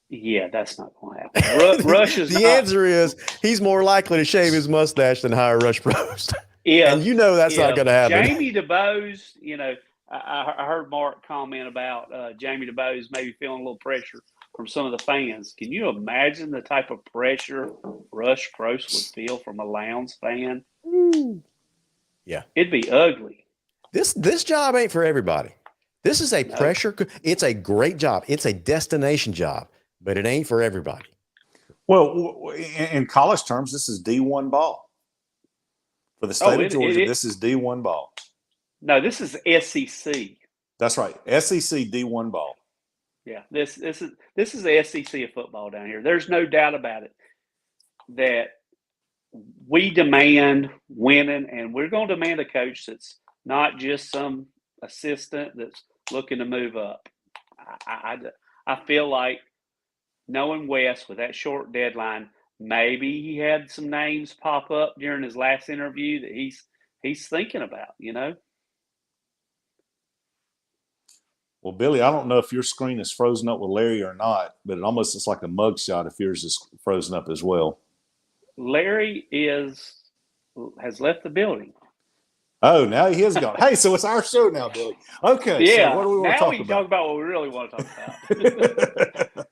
Yeah, that's not going to happen. Rush is the answer is he's more likely to shave his mustache than hire Rush Probst. Yeah, and that's not going to happen. Jamey DuBose, I heard Mark comment about Jamey DuBose maybe feeling a little pressure from some of the fans. Can you imagine the type of pressure Rush Probst would feel from a Lowndes fan? Yeah, it'd be ugly. This job ain't for everybody. This is a pressure. It's a great job. It's a destination job, but it ain't for everybody. Well, in college terms, this is D1 ball. For the state of Georgia, this is D1 ball. No, this is SEC. That's right, SEC D1 ball. Yeah, this is the SEC of football down here. There's no doubt about it that we demand winning, and we're going to demand a coach that's not just some assistant that's looking to move up. I feel like knowing Wes with that short deadline, maybe he had some names pop up during his last interview that he's thinking about, Well, Billy, I don't know if your screen is frozen up with Larry or not, but it almost looks like a mugshot if yours is frozen up as well. Larry has left the building. Oh, now he is gone. Hey, so it's our show now, Billy. Okay. Yeah. So what do we want to talk about? Talk about what we really want to talk about.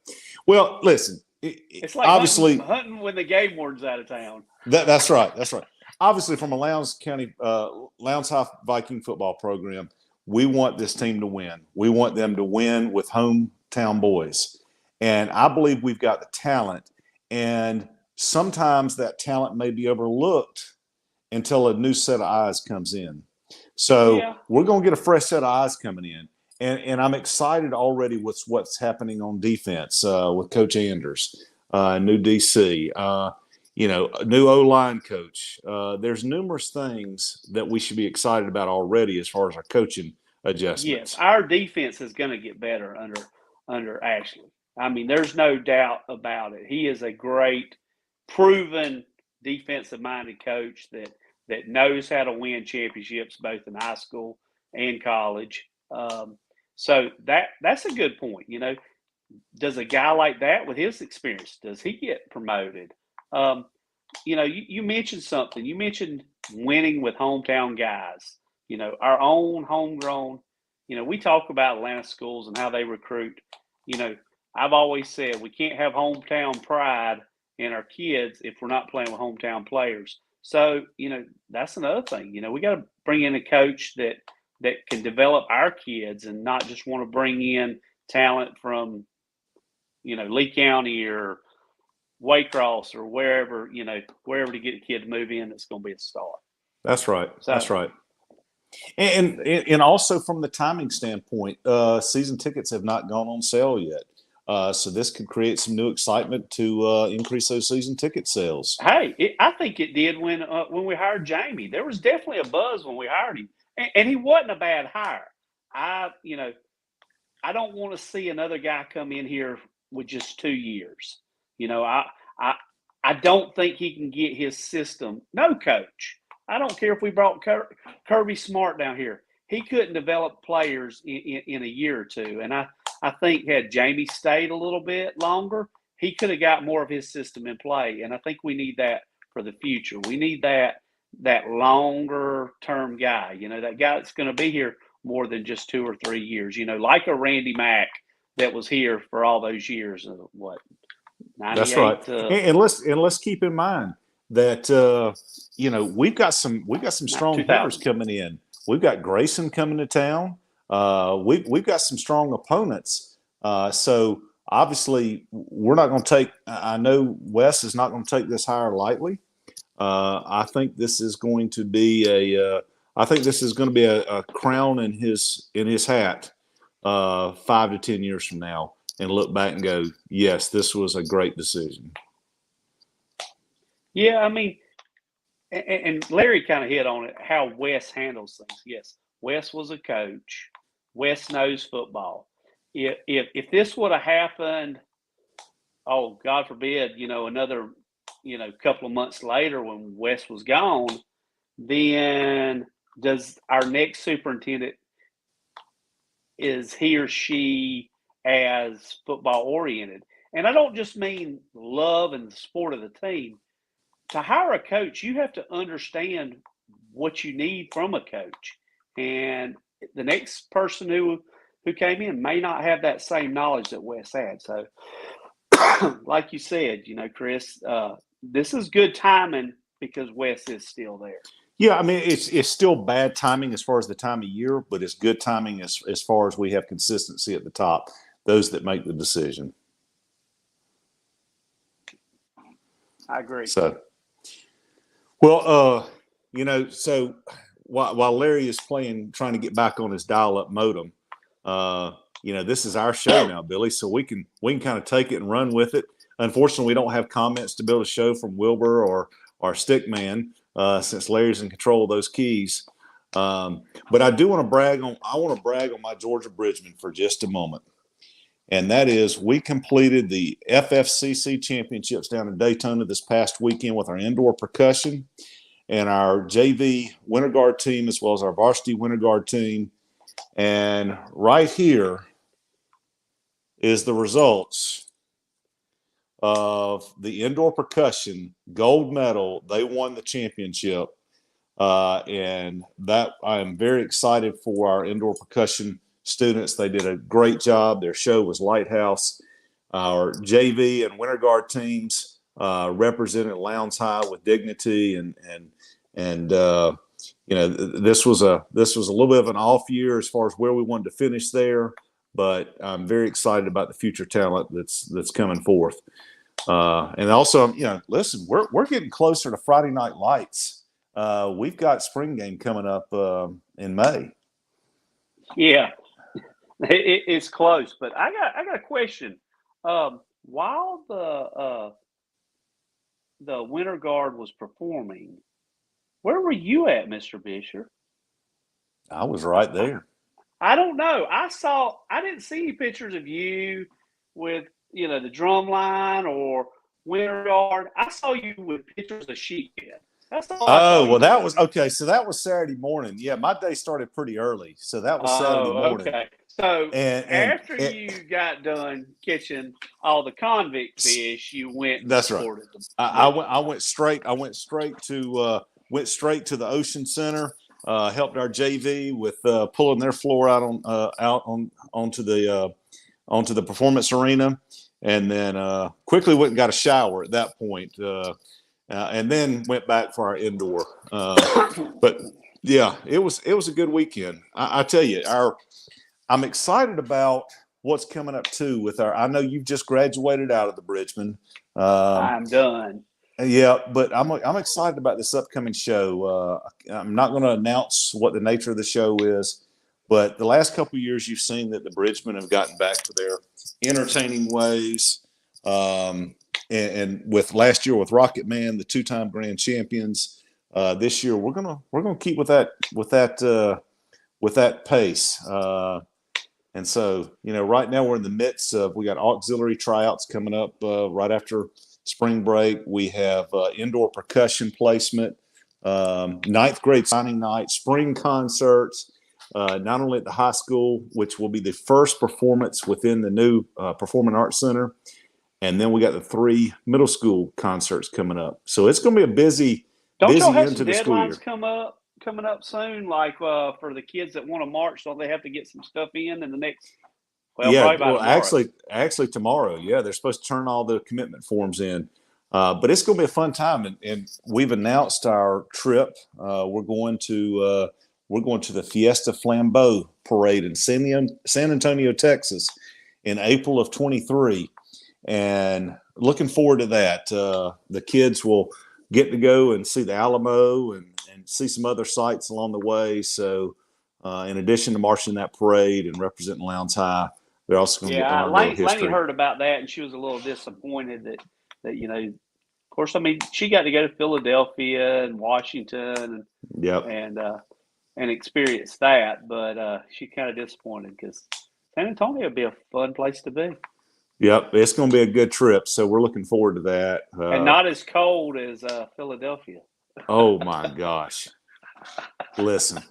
Well, listen. It's like obviously hunting when the game warden's out of town. That's right. That's right. Obviously, from a Lowndes County, Lowndes High Viking football program, we want this team to win. We want them to win with hometown boys. And I believe we've got the talent. And sometimes that talent may be overlooked until a new set of eyes comes in. So we're going to get a fresh set of eyes coming in. And I'm excited already with what's happening on defense with Coach Anders, new DC, a new O-line coach. There's numerous things that we should be excited about already as far as our coaching adjustments. Yes, our defense is going to get better under Ashley. I mean, there's no doubt about it. He is a great, proven defensive-minded coach that knows how to win championships both in high school and college. So that's a good point. does a guy like that with his experience, does he get promoted? You mentioned something. You mentioned winning with hometown guys. Our own homegrown. We talk about Atlanta schools and how they recruit. I've always said we can't have hometown pride in our kids if we're not playing with hometown players. So, that's another thing. We got to bring in a coach that can develop our kids and not just want to bring in talent from, Lee County or Waycross or wherever to get a kid to move in that's going to be a star. That's right. So, that's right. And also from the timing standpoint, season tickets have not gone on sale yet. So this could create some new excitement to increase those season ticket sales. Hey, I think it did when we hired Jamey. There was definitely a buzz when we hired him, and he wasn't a bad hire. I don't want to see another guy come in here with just 2 years. I don't think he can get his system. No coach. I don't care if we brought Kirby Smart down here. He couldn't develop players in a year or two. And I think had Jamey stayed a little bit longer, he could have got more of his system in play. And I think we need that for the future. We need that longer term guy, that guy that's going to be here more than just 2 or 3 years, like a Randy Mack that was here for all those years. What? That's right. And let's keep in mind that we've got some strong hitters coming in. We've got Grayson coming to town. We've got some strong opponents. So obviously we're not going to take. I know Wes is not going to take this hire lightly. I think this is going to be a crown in his hat 5 to 10 years from now, and look back and go, yes, this was a great decision. Yeah, I mean, and Larry kind of hit on it, how Wes handles things. Yes, Wes was a coach. Wes knows football. If this would have happened, oh, God forbid, another, couple of months later when Wes was gone, then does our next superintendent, is he or she as football oriented? And I don't just mean love and the sport of the team. To hire a coach, you have to understand what you need from a coach. And the next person who came in may not have that same knowledge that Wes had. So, like you said, Chris, this is good timing because Wes is still there. Yeah, I mean, it's still bad timing as far as the time of year, but it's good timing as far as we have consistency at the top, those that make the decision. I agree. So, well, so while Larry is trying to get back on his dial-up modem, this is our show now, Billy, so we can kind of take it and run with it. Unfortunately, we don't have comments to be able to show from Wilbur or Stickman, since Larry's in control of those keys. But I do want to brag on my Georgia Bridgeman for just a moment. And that is, we completed the FFCC championships down in Daytona this past weekend with our indoor percussion and our JV winter guard team, as well as our varsity winter guard team. And right here is the results of the indoor percussion gold medal. They won the championship. And that I am very excited for our indoor percussion students. They did a great job. Their show was Lighthouse. Our JV and winter guard teams represented Lowndes High with dignity, and this was a little bit of an off year as far as where we wanted to finish there, but I'm very excited about the future talent that's coming forth. And also, listen, we're getting closer to Friday Night Lights. We've got spring game coming up in May. Yeah, it's close, but I got a question. While the winter guard was performing, where were you at, Mr. Bisher? I was right there. I don't know. I didn't see any pictures of you with, the drum line or winter guard. I saw you with pictures of sheephead. That's all. Oh, well, that was okay. So that was Saturday morning. Yeah, my day started pretty early, so that was Saturday morning. Okay. So and after you got done catching all the convict fish, you went and that's right. supported them. I went straight to the Ocean Center. Helped our JV with pulling their floor out onto the performance arena, and then quickly went and got a shower at that point, and then went back for our indoor. But yeah, it was a good weekend. I tell you, I'm excited about what's coming up too with our. I know you've just graduated out of the Bridgman. I'm done. Yeah, but I'm excited about this upcoming show. I'm not going to announce what the nature of the show is, but the last couple of years you've seen that the Bridgemen have gotten back to their entertaining ways. And with last year with Rocket Man, the two-time grand champions, this year we're gonna keep with that pace. And so, right now we're in the midst of, we got auxiliary tryouts coming up right after spring break. We have indoor percussion placement, ninth grade signing night, spring concerts, not only at the high school, which will be the first performance within the new Performing Arts Center. And then we got the 3 middle school concerts coming up. So it's going to be a busy Don't end to the school year. Coming up soon, like for the kids that want to march, don't they have to get some stuff in the next? Probably by tomorrow. actually tomorrow. Yeah, they're supposed to turn all the commitment forms in. But it's going to be a fun time, and we've announced our trip. We're going to the Fiesta Flambeau parade in San Antonio, Texas, in April of 23, and looking forward to that. The kids will get to go and see the Alamo and see some other sights along the way. So, in addition to marching that parade and representing Lowndes High, they're also going to get learn a little history. Laney heard about that, and she was a little disappointed that of course, I mean, she got to go to Philadelphia and Washington and experience that, but she's kind of disappointed because San Antonio would be a fun place to be. Yep, it's going to be a good trip, so we're looking forward to that. And not as cold as Philadelphia. Oh, my gosh. Listen,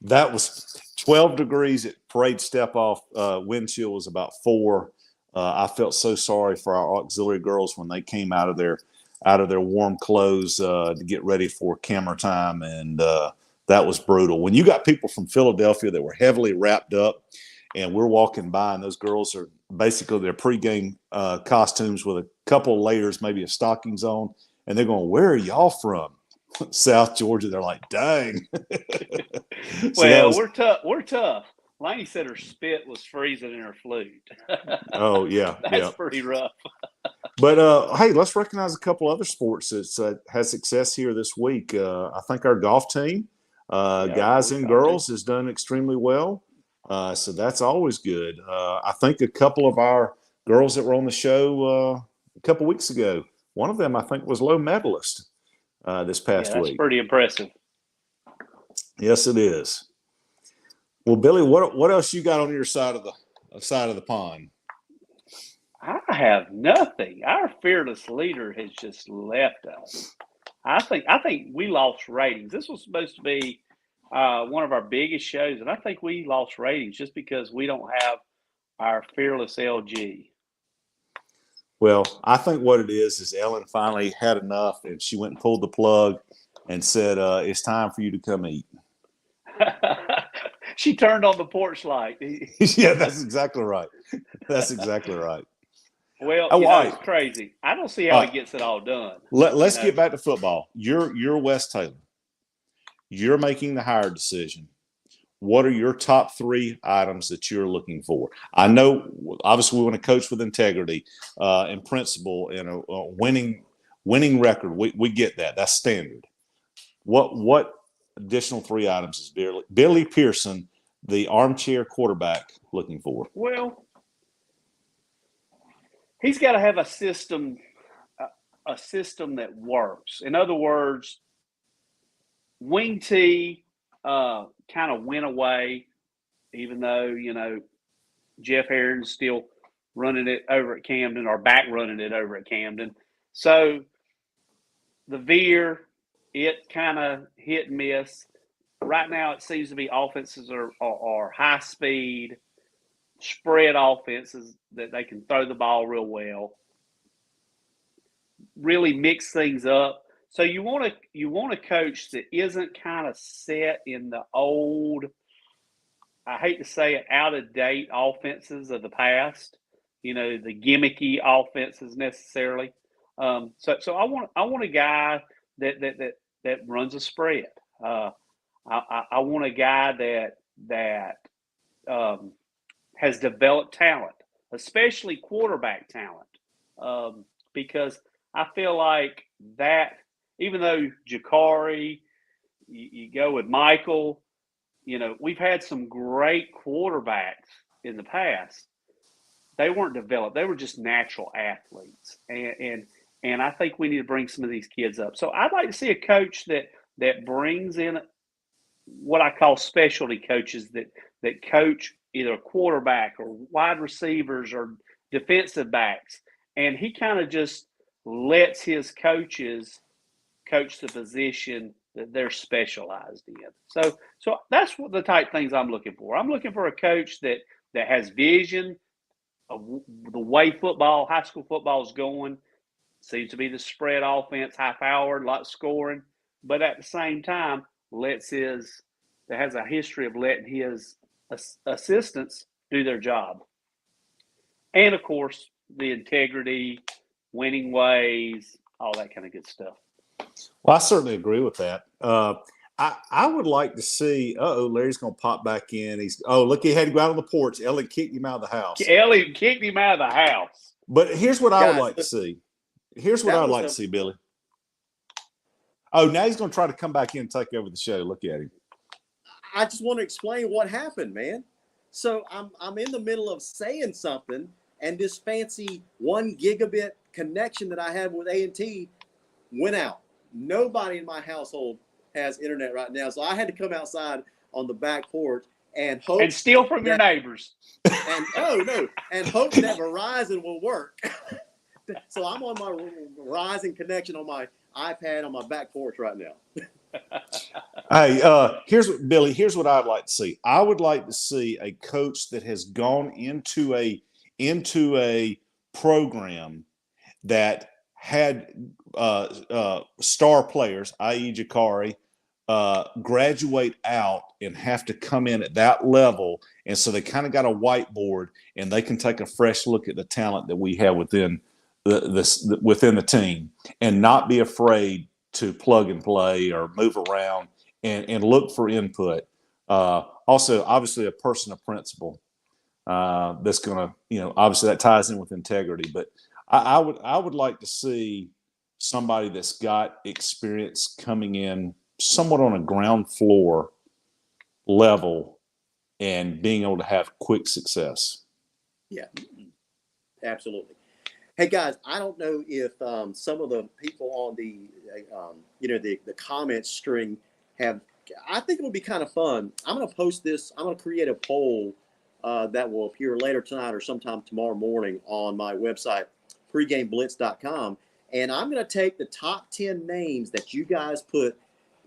that was 12 degrees at parade step-off. Wind chill was about 4. I felt so sorry for our auxiliary girls when they came out of their warm clothes to get ready for camera time, and that was brutal. When you got people from Philadelphia that were heavily wrapped up, and we're walking by, and those girls are basically their pregame costumes with a couple of layers, maybe of stockings on, and they're going, "Where are y'all from?" South Georgia. They're like, "Dang." We're tough. We're tough. Laney said her spit was freezing in her flute. Oh yeah, that's pretty rough. But hey, let's recognize a couple other sports that had success here this week. I think our golf team, guys and girls, has done extremely well. So that's always good. I think a couple of our girls that were on the show a couple weeks ago, one of them I think was low medalist this past week. That's pretty impressive. Yes, it is. Well, Billy, what else you got on your side of the pond? I have nothing. Our fearless leader has just left us. I think we lost ratings. This was supposed to be one of our biggest shows, and I think we lost ratings just because we don't have our fearless LG. Well, I think what it is Ellen finally had enough, and she went and pulled the plug and said, "It's time for you to come eat." She turned on the porch light. Yeah, that's exactly right. That's exactly right. Well, it's crazy. I don't see how he gets it all done. Let's get back to football. You're Wes Taylor. You're making the hire decision. What are your top 3 items that you're looking for? I know, obviously, we want to coach with integrity and principle and a winning record. We get that. That's standard. What additional 3 items is Billy Pearson, the armchair quarterback, looking for? Well, he's got to have a system that works. In other words, wing T kind of went away, even though, Jeff Herron's still running it over at Camden, or back running it over at Camden. So the veer, it kind of hit and miss. Right now, it seems to be offenses are high speed, spread offenses that they can throw the ball real well, really mix things up. So you want a coach that isn't kind of set in the old, I hate to say it, out of date offenses of the past. The gimmicky offenses necessarily. So I want a guy that runs a spread. I want a guy that has developed talent, especially quarterback talent, because I feel like that. Even though Jakari, you go with Michael, we've had some great quarterbacks in the past. They weren't developed; they were just natural athletes, and I think we need to bring some of these kids up. So I'd like to see a coach that brings in what I call specialty coaches that coach either a quarterback or wide receivers or defensive backs, and he kind of just lets his coaches coach the position that they're specialized in. So that's what the type of things I'm looking for. I'm looking for a coach that has vision of the way high school football is going. Seems to be the spread offense, high powered, a lot of scoring, but at the same time that has a history of letting his assistants do their job. And of course, the integrity, winning ways, all that kind of good stuff. Well, I certainly agree with that. I would like to see. Larry's going to pop back in. Look, he had to go out on the porch. Ellie kicked him out of the house. Ellie kicked him out of the house. But here's what I would like to see. Here's what I'd like to see, Billy. Oh, now he's going to try to come back in and take over the show. Look at him. I just want to explain what happened, man. So I'm in the middle of saying something, and this fancy 1 gigabit connection that I have with A&T went out. Nobody in my household has internet right now, so I had to come outside on the back porch and hope and steal from your neighbors. And and hope that Verizon will work. So I'm on my Verizon connection on my iPad on my back porch right now. Hey, here's what I'd like to see. I would like to see a coach that has gone into a program that had star players, i.e. Jakari, graduate out and have to come in at that level. And so they kind of got a whiteboard and they can take a fresh look at the talent that we have within the team and not be afraid to plug and play or move around and look for input. Also, obviously, a person of principle that's going to, obviously that ties in with integrity. But I would like to see somebody that's got experience coming in somewhat on a ground floor level and being able to have quick success. Yeah, absolutely. Hey guys, I don't know if some of the people on the comment string have. I think it would be kind of fun. I'm going to post this. I'm going to create a poll that will appear later tonight or sometime tomorrow morning on my website, pregameblitz.com. And I'm going to take the top 10 names that you guys put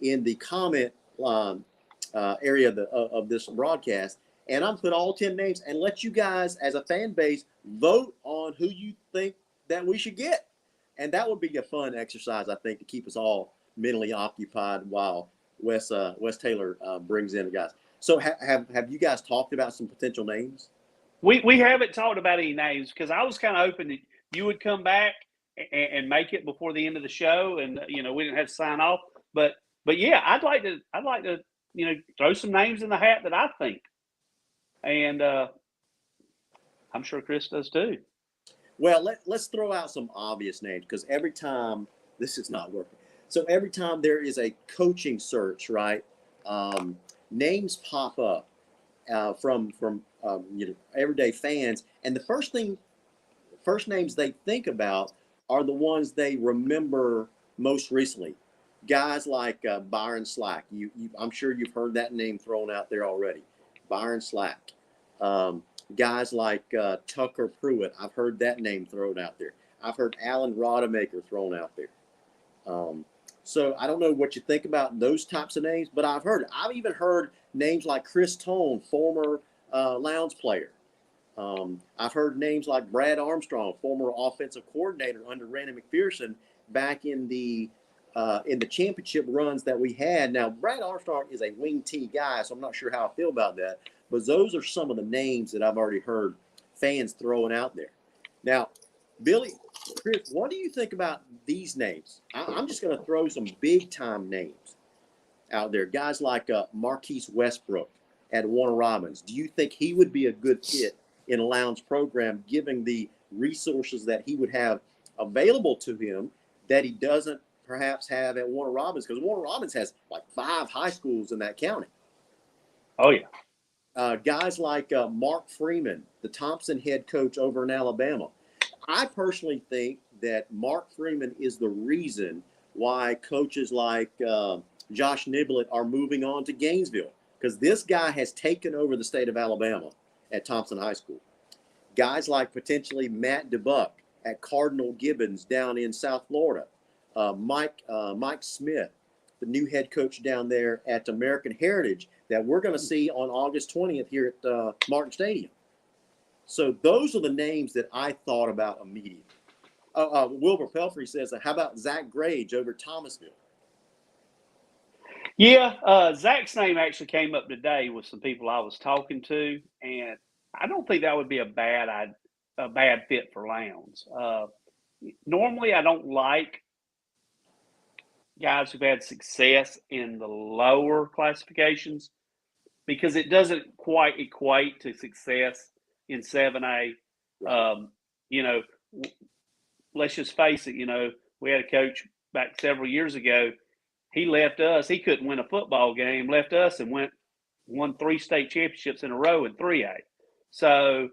in the comment area of this broadcast. And I'm put all 10 names and let you guys, as a fan base, vote on who you think that we should get. And that would be a fun exercise, I think, to keep us all mentally occupied while Wes Taylor brings in the guys. So have you guys talked about some potential names? We haven't talked about any names because I was kind of hoping that you would come back and make it before the end of the show, and we didn't have to sign off. But yeah, I'd like to throw some names in the hat that I think, and I'm sure Chris does too. Well, let's throw out some obvious names because every time this is not working. So every time there is a coaching search, right? Names pop up from everyday fans, and the first names they think about are the ones they remember most recently. Guys like Byron Slack. I'm sure you've heard that name thrown out there already. Byron Slack. Guys like Tucker Pruitt. I've heard that name thrown out there. I've heard Alan Rodemaker thrown out there. So I don't know what you think about those types of names, but I've even heard names like Chris Tone, former Lowndes player. I've heard names like Brad Armstrong, former offensive coordinator under Randy McPherson back in the championship runs that we had. Now, Brad Armstrong is a wing T guy, so I'm not sure how I feel about that. But those are some of the names that I've already heard fans throwing out there. Now, Billy, Chris, what do you think about these names? I'm just going to throw some big-time names out there. Guys like Marquise Westbrook at Warner Robins. Do you think he would be a good fit in a Lowndes program, given the resources that he would have available to him that he doesn't perhaps have at Warner Robins? Because Warner Robins has like 5 high schools in that county. Oh, yeah. Guys like Mark Freeman, the Thompson head coach over in Alabama. I personally think that Mark Freeman is the reason why coaches like Josh Niblett are moving on to Gainesville, because this guy has taken over the state of Alabama at Thompson High School. Guys like potentially Matt DeBuck at Cardinal Gibbons down in South Florida. Mike Smith, the new head coach down there at American Heritage that we're going to see on August 20th here at Martin Stadium. So those are the names that I thought about immediately. Wilbur Pelfrey says, how about Zach Grage over Thomasville? Yeah, Zach's name actually came up today with some people I was talking to, and I don't think that would be a bad fit for Lowndes. Normally, I don't like guys who've had success in the lower classifications because it doesn't quite equate to success in 7A. Let's just face it, we had a coach back several years ago. He left us. He couldn't win a football game, left us and won 3 state championships in a row in 3A. So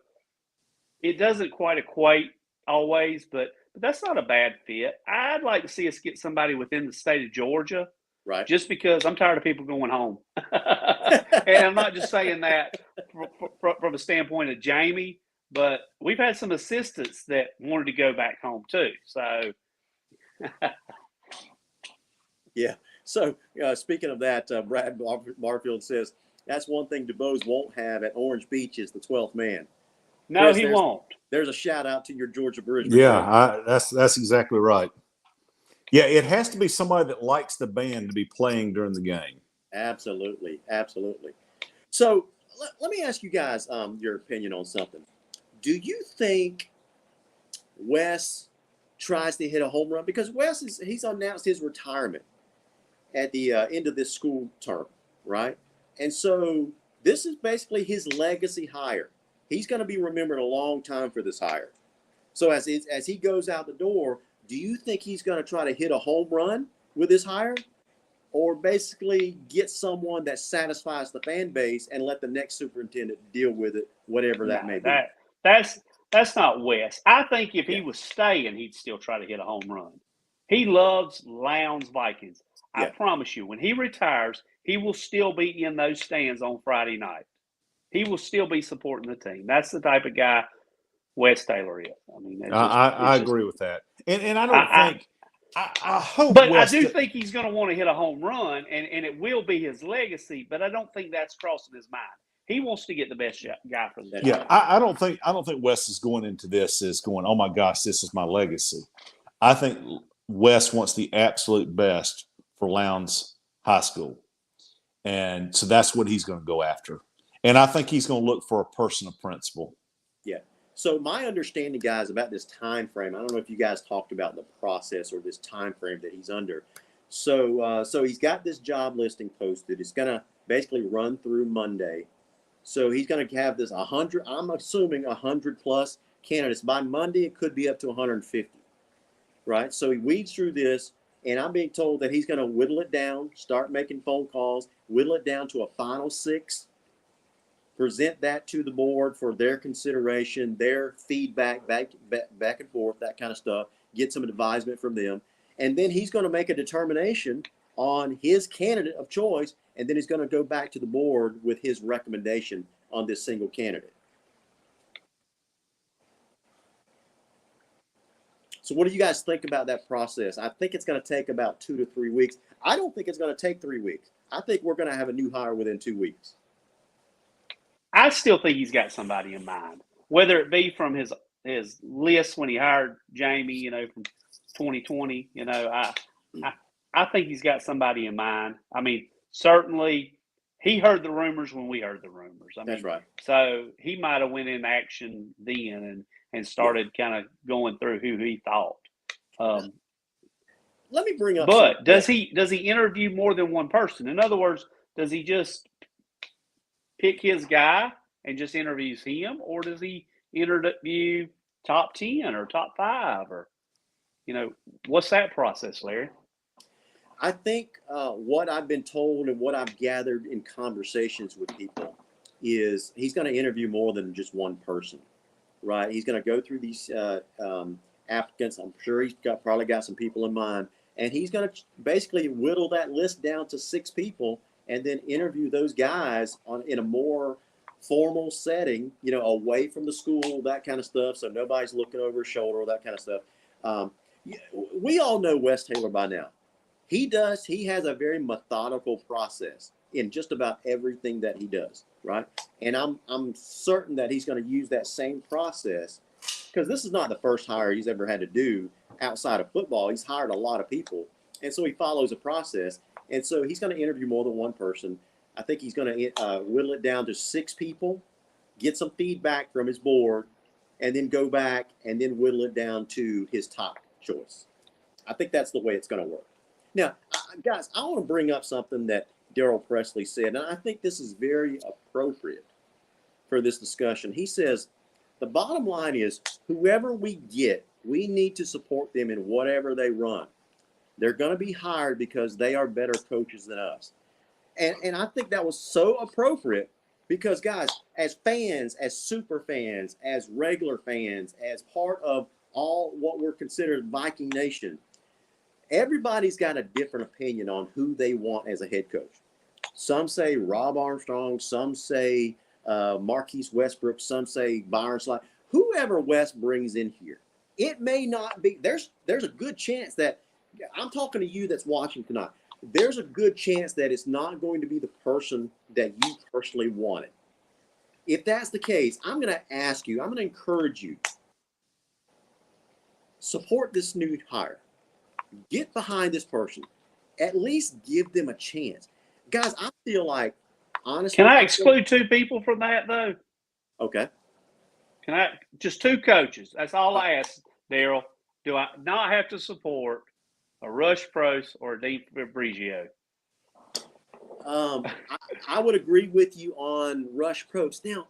it doesn't quite equate always, but that's not a bad fit. I'd like to see us get somebody within the state of Georgia. Right. Just because I'm tired of people going home. And I'm not just saying that from a standpoint of Jamey, but we've had some assistants that wanted to go back home too. So, yeah. So speaking of that, Brad Barfield says that's one thing DuBose won't have at Orange Beach is the 12th man. No, Chris, he won't. There's a shout out to your Georgia Bridge. Yeah, that's exactly right. Yeah, it has to be somebody that likes the band to be playing during the game. Absolutely. So let me ask you guys your opinion on something. Do you think Wes tries to hit a home run? Because Wes he's announced his retirement at the end of this school term, right? And so this is basically his legacy hire. He's going to be remembered a long time for this hire. So as he goes out the door, do you think he's going to try to hit a home run with his hire, or basically get someone that satisfies the fan base and let the next superintendent deal with it, whatever that may be? That's not Wes. I think if he was staying, he'd still try to hit a home run. He loves Lowndes Vikings. I promise you, when he retires, he will still be in those stands on Friday night. He will still be supporting the team. That's the type of guy Wes Taylor is. I mean, I agree with that. And I don't think I hope, but Wes I do think he's going to want to hit a home run, and it will be his legacy. But I don't think that's crossing his mind. He wants to get the best guy for the team. Yeah, I don't think Wes is going into this as going, oh my gosh, this is my legacy. I think Wes wants the absolute best for Lowndes High School, and so that's what he's going to go after. And I think he's going to look for a person of principle. Yeah. So my understanding, guys, about this time frame, I don't know if you guys talked about the process or this time frame that he's under. So he's got this job listing posted. It's going to basically run through Monday. So he's going to have this 100, I'm assuming 100 plus candidates. By Monday, it could be up to 150, right? So he weeds through this, and I'm being told that he's going to whittle it down, start making phone calls, whittle it down to a final 6, present that to the board for their consideration, their feedback, back and forth, that kind of stuff, get some advisement from them. And then he's going to make a determination on his candidate of choice, and then he's going to go back to the board with his recommendation on this single candidate. So what do you guys think about that process? I think it's going to take about 2 to 3 weeks. I don't think it's going to take 3 weeks. I think we're going to have a new hire within 2 weeks. I still think he's got somebody in mind. whether it be from his list when he hired Jamey, from 2020, I think he's got somebody in mind. I mean, certainly he heard the rumors when we heard the rumors. That's right. So he might have went in action then and started kind of going through who he thought. Let me bring up. But does he interview more than one person? In other words, does he just pick his guy and just interviews him, or does he interview top 10 or top 5, or what's that process, Larry? I think what I've been told and what I've gathered in conversations with people is he's going to interview more than just one person, right? He's going to go through these applicants. I'm sure he's probably got some people in mind, and he's going to basically whittle that list down to 6 people and then interview those guys in a more formal setting, away from the school, that kind of stuff. So nobody's looking over his shoulder, that kind of stuff. We all know Wes Taylor by now. He has a very methodical process in just about everything that he does, right? And I'm certain that he's going to use that same process, because this is not the first hire he's ever had to do outside of football. He's hired a lot of people, and so he follows a process. And so he's going to interview more than one person. I think he's going to whittle it down to 6 people, get some feedback from his board, and then go back and then whittle it down to his top choice. I think that's the way it's going to work. Now, guys, I want to bring up something that Darryl Presley said, and I think this is very appropriate for this discussion. He says, the bottom line is whoever we get, we need to support them in whatever they run. They're going to be hired because they are better coaches than us. And I think that was so appropriate because, guys, as fans, as super fans, as regular fans, as part of all what we're considered Viking Nation, everybody's got a different opinion on who they want as a head coach. Some say Rob Armstrong, some say Marquise Westbrook, some say Byron Slide. Whoever West brings in here, it may not be. There's a good chance that I'm talking to you that's watching tonight. There's a good chance that it's not going to be the person that you personally wanted. If that's the case, I'm going to ask you, I'm going to encourage you, support this new hire. Get behind this person. At least give them a chance. Guys, I feel like, honestly. Can I exclude 2 people from that, though? Okay. Can I? Just 2 coaches. That's all I ask, Darryl. Do I not have to support a Rush Prost or a Dean Fabrizio? I would agree with you on Rush Prost. Now,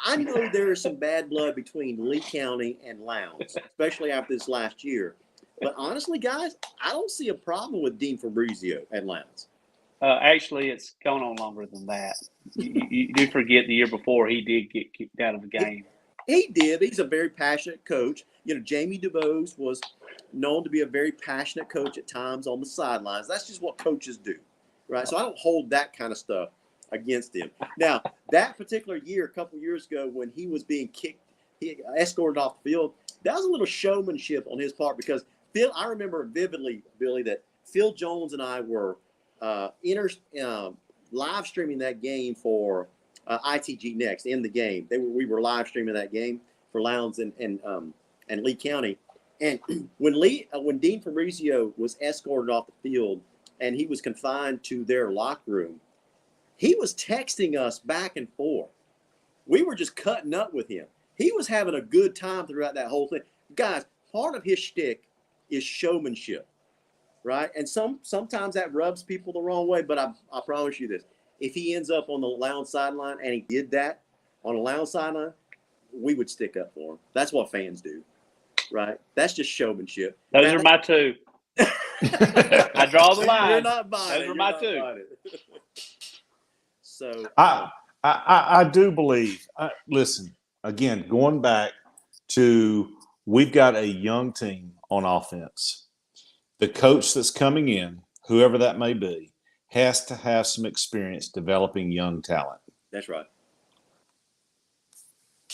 I know there is some bad blood between Lee County and Lowndes, especially after this last year. But honestly, guys, I don't see a problem with Dean Fabrizio at Lowndes. Actually, it's going on longer than that. You do forget the year before he did get kicked out of the game. He did. He's a very passionate coach. Jamey DuBose was known to be a very passionate coach at times on the sidelines. That's just what coaches do, right? So I don't hold that kind of stuff against him. Now, that particular year, a couple years ago, when he was being kicked, he escorted off the field, that was a little showmanship on his part because Phil, I remember vividly, Billy, that Phil Jones and I were live streaming that game for ITG Next in the game. We were live streaming that game for Lowndes and Lee County. And when Dean Fabrizio was escorted off the field and he was confined to their locker room, he was texting us back and forth. We were just cutting up with him. He was having a good time throughout that whole thing. Guys, part of his shtick is showmanship, right? And sometimes that rubs people the wrong way, but I promise you this. If he ends up on the Lowndes sideline and he did that on a Lowndes sideline, we would stick up for him. That's what fans do, right? That's just showmanship. Those are my 2. I draw the line. You're not buying Those are my 2. So I do believe. Listen, again, going back to we've got a young team on offense. The coach that's coming in, whoever that may be, has to have some experience developing young talent. That's right.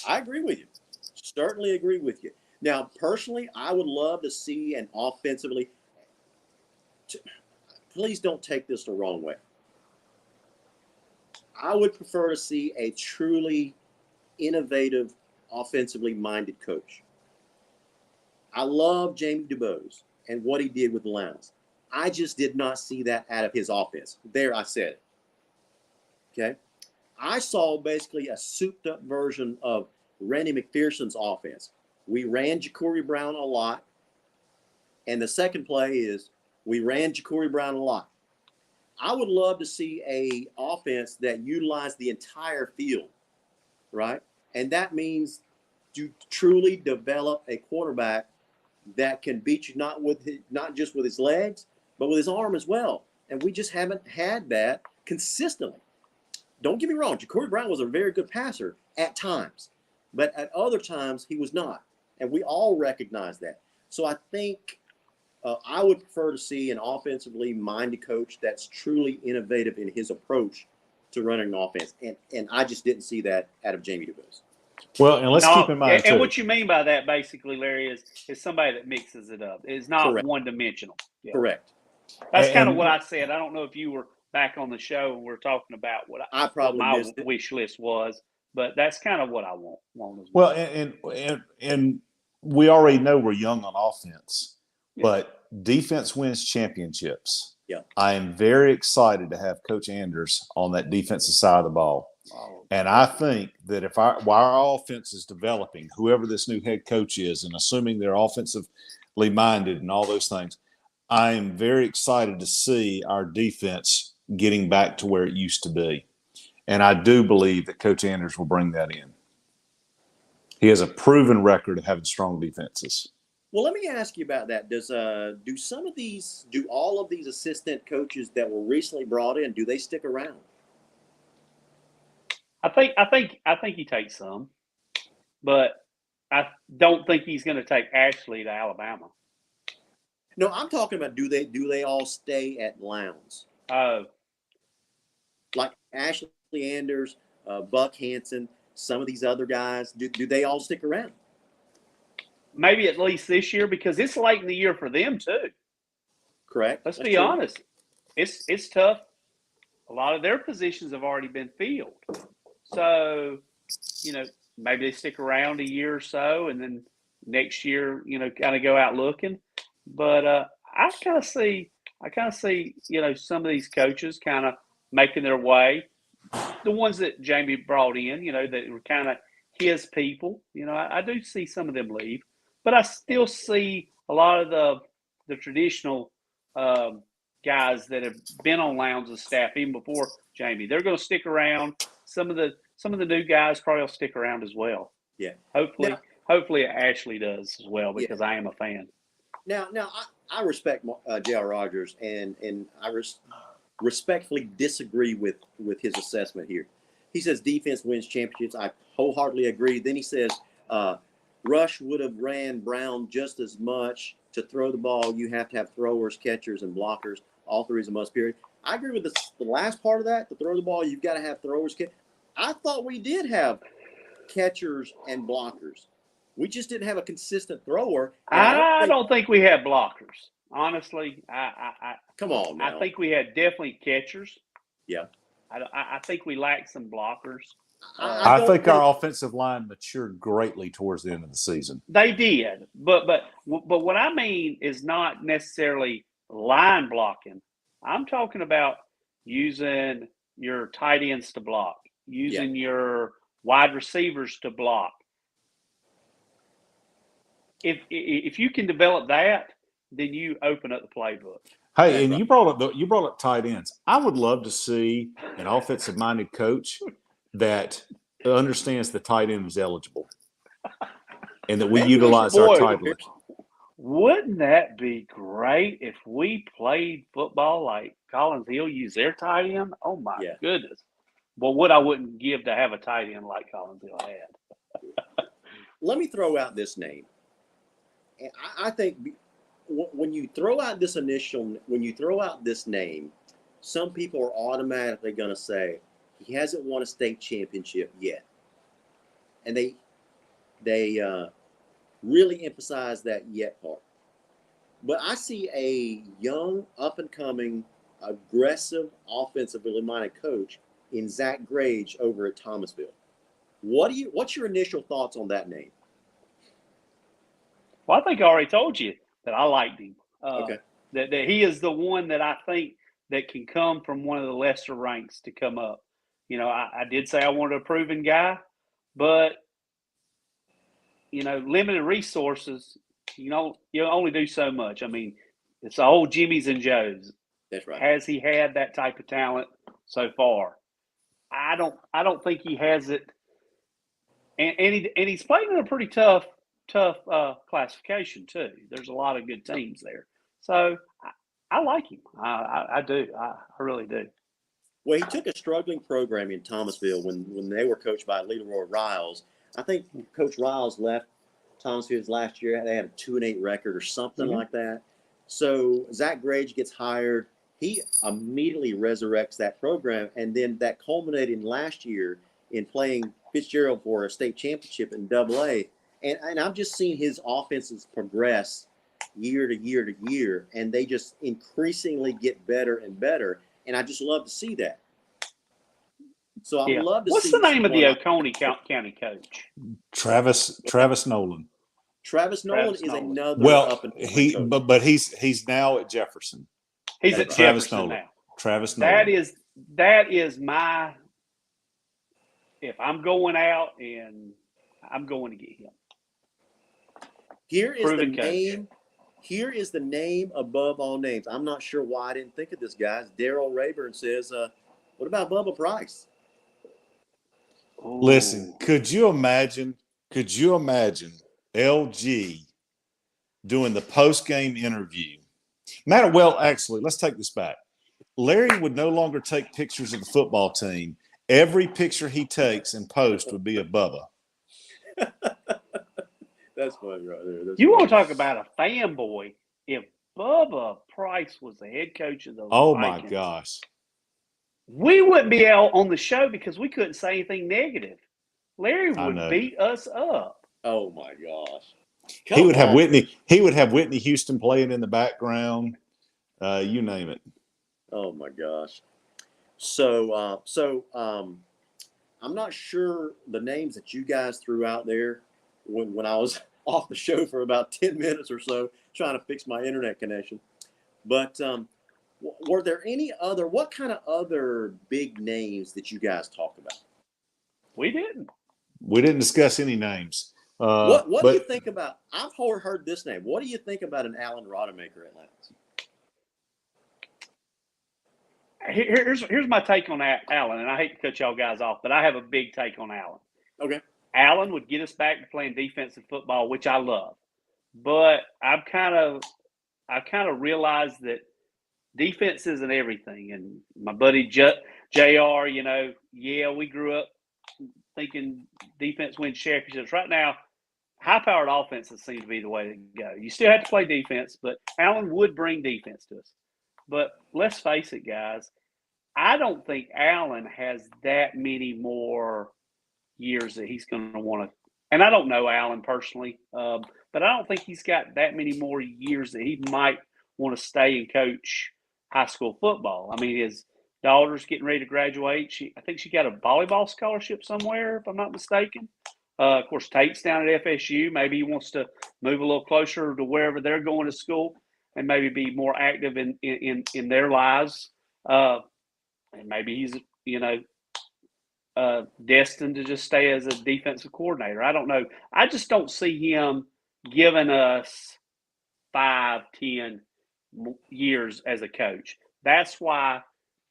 I agree with you. Certainly agree with you. Now, personally, I would love to see an offensively. Please don't take this the wrong way. I would prefer to see a truly innovative offensively minded coach. I love Jamey DuBose and what he did with the Lowndes. I just did not see that out of his offense. There, I said it. Okay. I saw basically a souped up version of Randy McPherson's offense. We ran Ja'Cory Brown a lot. And the second play is we ran Ja'Cory Brown a lot. I would love to see a offense that utilized the entire field, right? And that means to truly develop a quarterback that can beat you not just with his legs, but with his arm as well. And we just haven't had that consistently. Don't get me wrong, Ja'Cory Brown was a very good passer at times, but at other times he was not. And we all recognize that. So I think I would prefer to see an offensively minded coach that's truly innovative in his approach to running an offense. And I just didn't see that out of Jamey DuBose. Well, and let's keep in mind, and too. what you mean by that, basically, Larry, is somebody that mixes it up. It's not Correct. one-dimensional. Yeah. Correct. That's kind of what I said. I don't know if you were back on the show and we're talking about what my wish list was, but that's kind of what I want as well. Well, and we already know we're young on offense, but defense wins championships. Yeah. I am very excited to have Coach Anders on that defensive side of the ball. Oh, and I think that while our offense is developing, whoever this new head coach is, and assuming they're offensively minded and all those things, I am very excited to see our defense getting back to where it used to be. And I do believe that Coach Anders will bring that in. He has a proven record of having strong defenses. Well, let me ask you about that. Do all of these assistant coaches that were recently brought in, do they stick around? I think he takes some, but I don't think he's going to take Ashley to Alabama. No, I'm talking about do they all stay at Lowndes? Like Ashley Anders, Buck Hansen, some of these other guys, do they all stick around? Maybe at least this year, because it's late in the year for them too. Correct. Let's be honest. It's tough. A lot of their positions have already been filled. So, maybe they stick around a year or so and then next year, kind of go out looking. But I kind of see, some of these coaches kind of making their way. The ones that Jamey brought in, that were kind of his people, I do see some of them leave. But I still see a lot of the traditional guys that have been on Lowndes' staff even before Jamey. They're going to stick around. Some of the new guys probably will stick around as well. Yeah. Hopefully Ashley does as well, because I am a fan. Now I respect J.R. Rogers, and I respectfully disagree with his assessment here. He says defense wins championships. I wholeheartedly agree. Then he says Rush would have ran Brown just as much. To throw the ball, you have to have throwers, catchers, and blockers. All three is a must, period. I agree with the last part of that. To throw the ball, you've got to have throwers. I thought we did have catchers and blockers. We just didn't have a consistent thrower. I don't think we had blockers. Honestly, come on now. I think we had definitely catchers. Yeah. I think we lacked some blockers. I think our offensive line matured greatly towards the end of the season. They did, but what I mean is not necessarily line blocking. I'm talking about using your tight ends to block, using your wide receivers to block. If you can develop that, then you open up the playbook. Hey, and you brought up tight ends. I would love to see an offensive-minded coach that understands the tight end is eligible and that we utilize our tight ends. Wouldn't that be great if we played football like Collins Hill used their tight end? Oh, my goodness. Well, what I wouldn't give to have a tight end like Collins Hill had. Let me throw out this name. And I think when you throw out this name, some people are automatically going to say, he hasn't won a state championship yet. And they really emphasize that yet part. But I see a young, up-and-coming, aggressive, offensively minded coach in Zach Grage over at Thomasville. What's your initial thoughts on that name? Well, I think I already told you that I liked him. Okay. That he is the one that I think that can come from one of the lesser ranks to come up. I did say I wanted a proven guy, but limited resources. You only do so much. I mean, it's the old Jimmys and Joes. That's right. Has he had that type of talent so far? I don't think he has it. And he's playing in a pretty tough classification too. There's a lot of good teams there, so I like him. I do. I really do. Well, he took a struggling program in Thomasville when they were coached by Leroy Riles. I think Coach Riles left Thomasville last year. They had a 2-8 record or something like that. So Zach Grage gets hired. He immediately resurrects that program, and then that culminated last year in playing Fitzgerald for a state championship in AA. And I've just seen his offenses progress year to year to year, and they just increasingly get better and better. And I just love to see that. So I love to see. What's the name of the Oconee County coach? Travis Nolan. Travis Nolan is another up and coach. But he's now at Jefferson. He's at Jefferson now. Travis Nolan. That is my. If I'm going out and I'm going to get him. Here is the name above all names. I'm not sure why I didn't think of this, guys. Daryl Rayburn says, what about Bubba Price? Listen, could you imagine LG doing the post-game interview? Actually, let's take this back. Larry would no longer take pictures of the football team. Every picture he takes and posts would be a Bubba. That's funny right there. You want to talk about a fanboy? If Bubba Price was the head coach of the Vikings, my gosh, we wouldn't be out on the show because we couldn't say anything negative. Larry would beat us up. Oh my gosh! He would have Whitney Houston playing in the background. You name it. Oh my gosh! So I'm not sure the names that you guys threw out there when I was off the show for about 10 minutes or so trying to fix my internet connection. But were there what kind of other big names that you guys talked about? We didn't discuss any names. What do you think about? I've heard this name. What do you think about an Alan Rodemaker at Lowndes? Here's my take on Alan, and I hate to cut y'all guys off, but I have a big take on Alan. Okay. Alan would get us back to playing defensive football, which I love. But I've kind of realized that defense isn't everything. And my buddy JR, we grew up thinking defense wins championships. Right now, high-powered offenses seem to be the way to go. You still have to play defense, but Alan would bring defense to us. But let's face it, guys, I don't think Alan has that many more years that he's going to want to. And I don't know Alan personally, but I don't think he's got that many more years that he might want to stay and coach high school football. I mean, his daughter's getting ready to graduate. I think she got a volleyball scholarship somewhere, if I'm not mistaken. Of course, Tate's down at FSU. Maybe he wants to move a little closer to wherever they're going to school and maybe be more active in their lives. And maybe he's, destined to just stay as a defensive coordinator. I don't know. I just don't see him giving us 5-10 years as a coach. That's why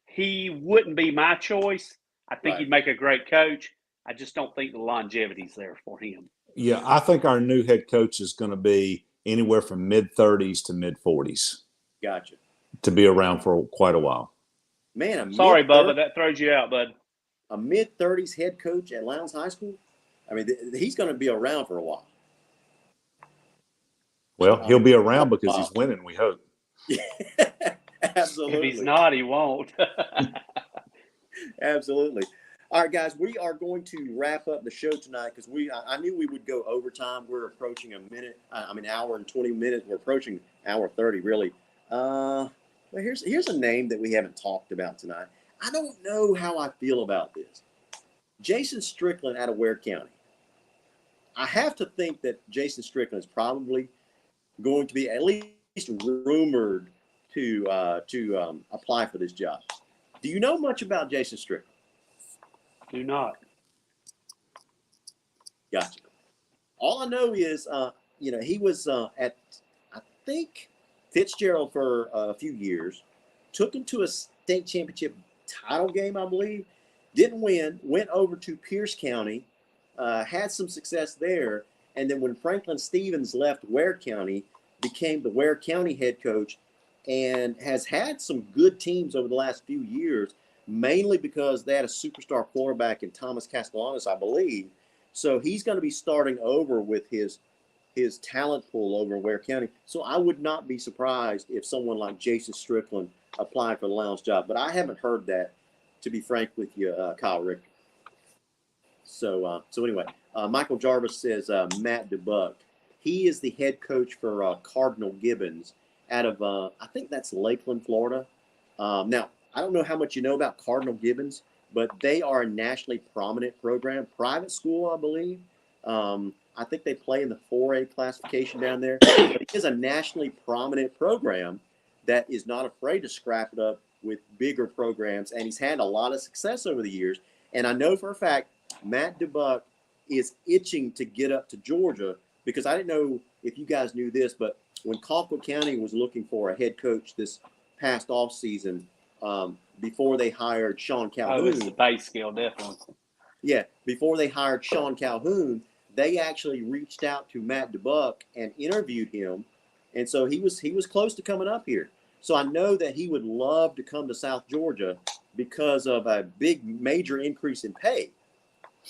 he wouldn't be my choice. I think he'd make a great coach. I just don't think the longevity's there for him. Yeah, I think our new head coach is going to be anywhere from mid-30s to mid-40s. Gotcha. To be around for quite a while. Man, sorry, Bubba, that throws you out, bud. A mid-30s head coach at Lowndes High School? I mean, he's going to be around for a while. Well, he'll be around because he's winning, we hope. Absolutely. If he's not, he won't. Absolutely. All right, guys, we are going to wrap up the show tonight because I knew we would go overtime. We're approaching hour and 20 minutes. We're approaching hour 30, really. But here's a name that we haven't talked about tonight. I don't know how I feel about this. Jason Strickland out of Ware County. I have to think that Jason Strickland is probably going to be at least rumored to apply for this job. Do you know much about Jason Strickland? Do not. Gotcha. All I know is, he was at, I think, Fitzgerald for a few years, took him to a state championship title game, I believe, didn't win, went over to Pierce County, had some success there, and then when Franklin Stevens left Ware County, became the Ware County head coach and has had some good teams over the last few years, mainly because they had a superstar quarterback in Thomas Castellanos, I believe. So he's going to be starting over with his talent pool over in Ware County. So I would not be surprised if someone like Jason Strickland applied for the Lowndes job. But I haven't heard that, to be frank with you, Kyle Richter. So anyway, Michael Jarvis says Matt DuBose. He is the head coach for Cardinal Gibbons out of, I think that's Lakeland, Florida. Now, I don't know how much you know about Cardinal Gibbons, but they are a nationally prominent program, private school, I believe. I think they play in the 4A classification down there. But it is a nationally prominent program that is not afraid to scrap it up with bigger programs, and he's had a lot of success over the years. And I know for a fact Matt DuBose is itching to get up to Georgia, because I didn't know if you guys knew this, but when Colquitt County was looking for a head coach this past offseason, before they hired Sean Calhoun. Oh, it's the pay scale, definitely. Yeah, before they hired Sean Calhoun, they actually reached out to Matt DuBose and interviewed him, and so he was close to coming up here. So I know that he would love to come to South Georgia because of a big major increase in pay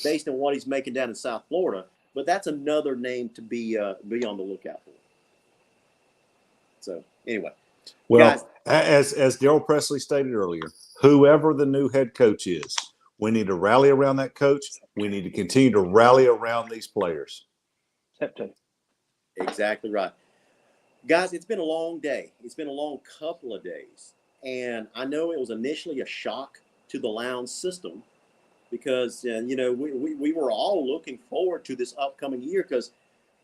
based on what he's making down in South Florida. But that's another name to be on the lookout for. So anyway, well, guys, as Darryl Presley stated earlier, whoever the new head coach is, we need to rally around that coach. We need to continue to rally around these players. Exactly right. Guys, it's been a long day. It's been a long couple of days. And I know it was initially a shock to the Lowndes system because, we were all looking forward to this upcoming year, because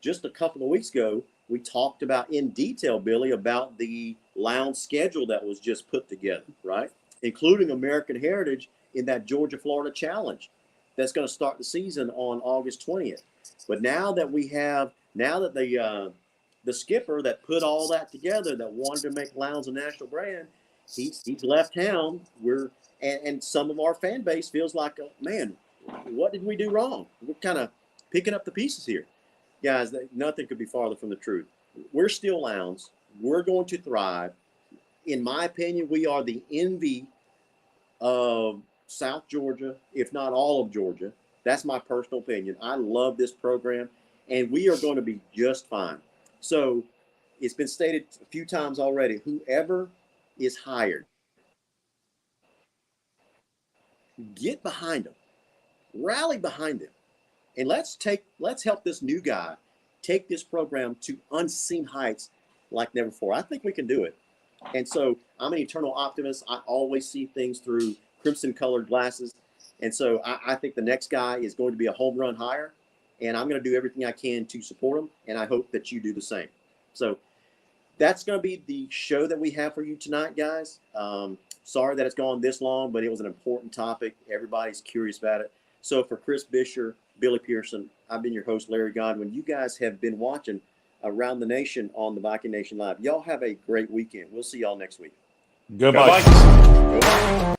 just a couple of weeks ago, we talked about in detail, Billy, about the Lowndes schedule that was just put together, right? Including American Heritage in that Georgia-Florida Challenge that's going to start the season on August 20th. But now that the skipper that put all that together, that wanted to make Lowndes a national brand, he's left town. And some of our fan base feels like, man, what did we do wrong? We're kind of picking up the pieces here. Guys, nothing could be farther from the truth. We're still Lowndes. We're going to thrive. In my opinion, we are the envy of South Georgia, if not all of Georgia. That's my personal opinion. I love this program, and we are going to be just fine. So it's been stated a few times already, whoever is hired, get behind them, rally behind them, and let's help this new guy take this program to unseen heights like never before. I think we can do it. And so I'm an eternal optimist. I always see things through crimson-colored glasses. And so I think the next guy is going to be a home run hire, and I'm going to do everything I can to support him, and I hope that you do the same. So that's going to be the show that we have for you tonight, guys. Sorry that it's gone this long, but it was an important topic. Everybody's curious about it. So for Chris Bisher, Billy Pearson, I've been your host, Larry Godwin. You guys have been watching Around the Nation on the Viking Nation Live. Y'all have a great weekend. We'll see y'all next week. Goodbye. Go Vikings.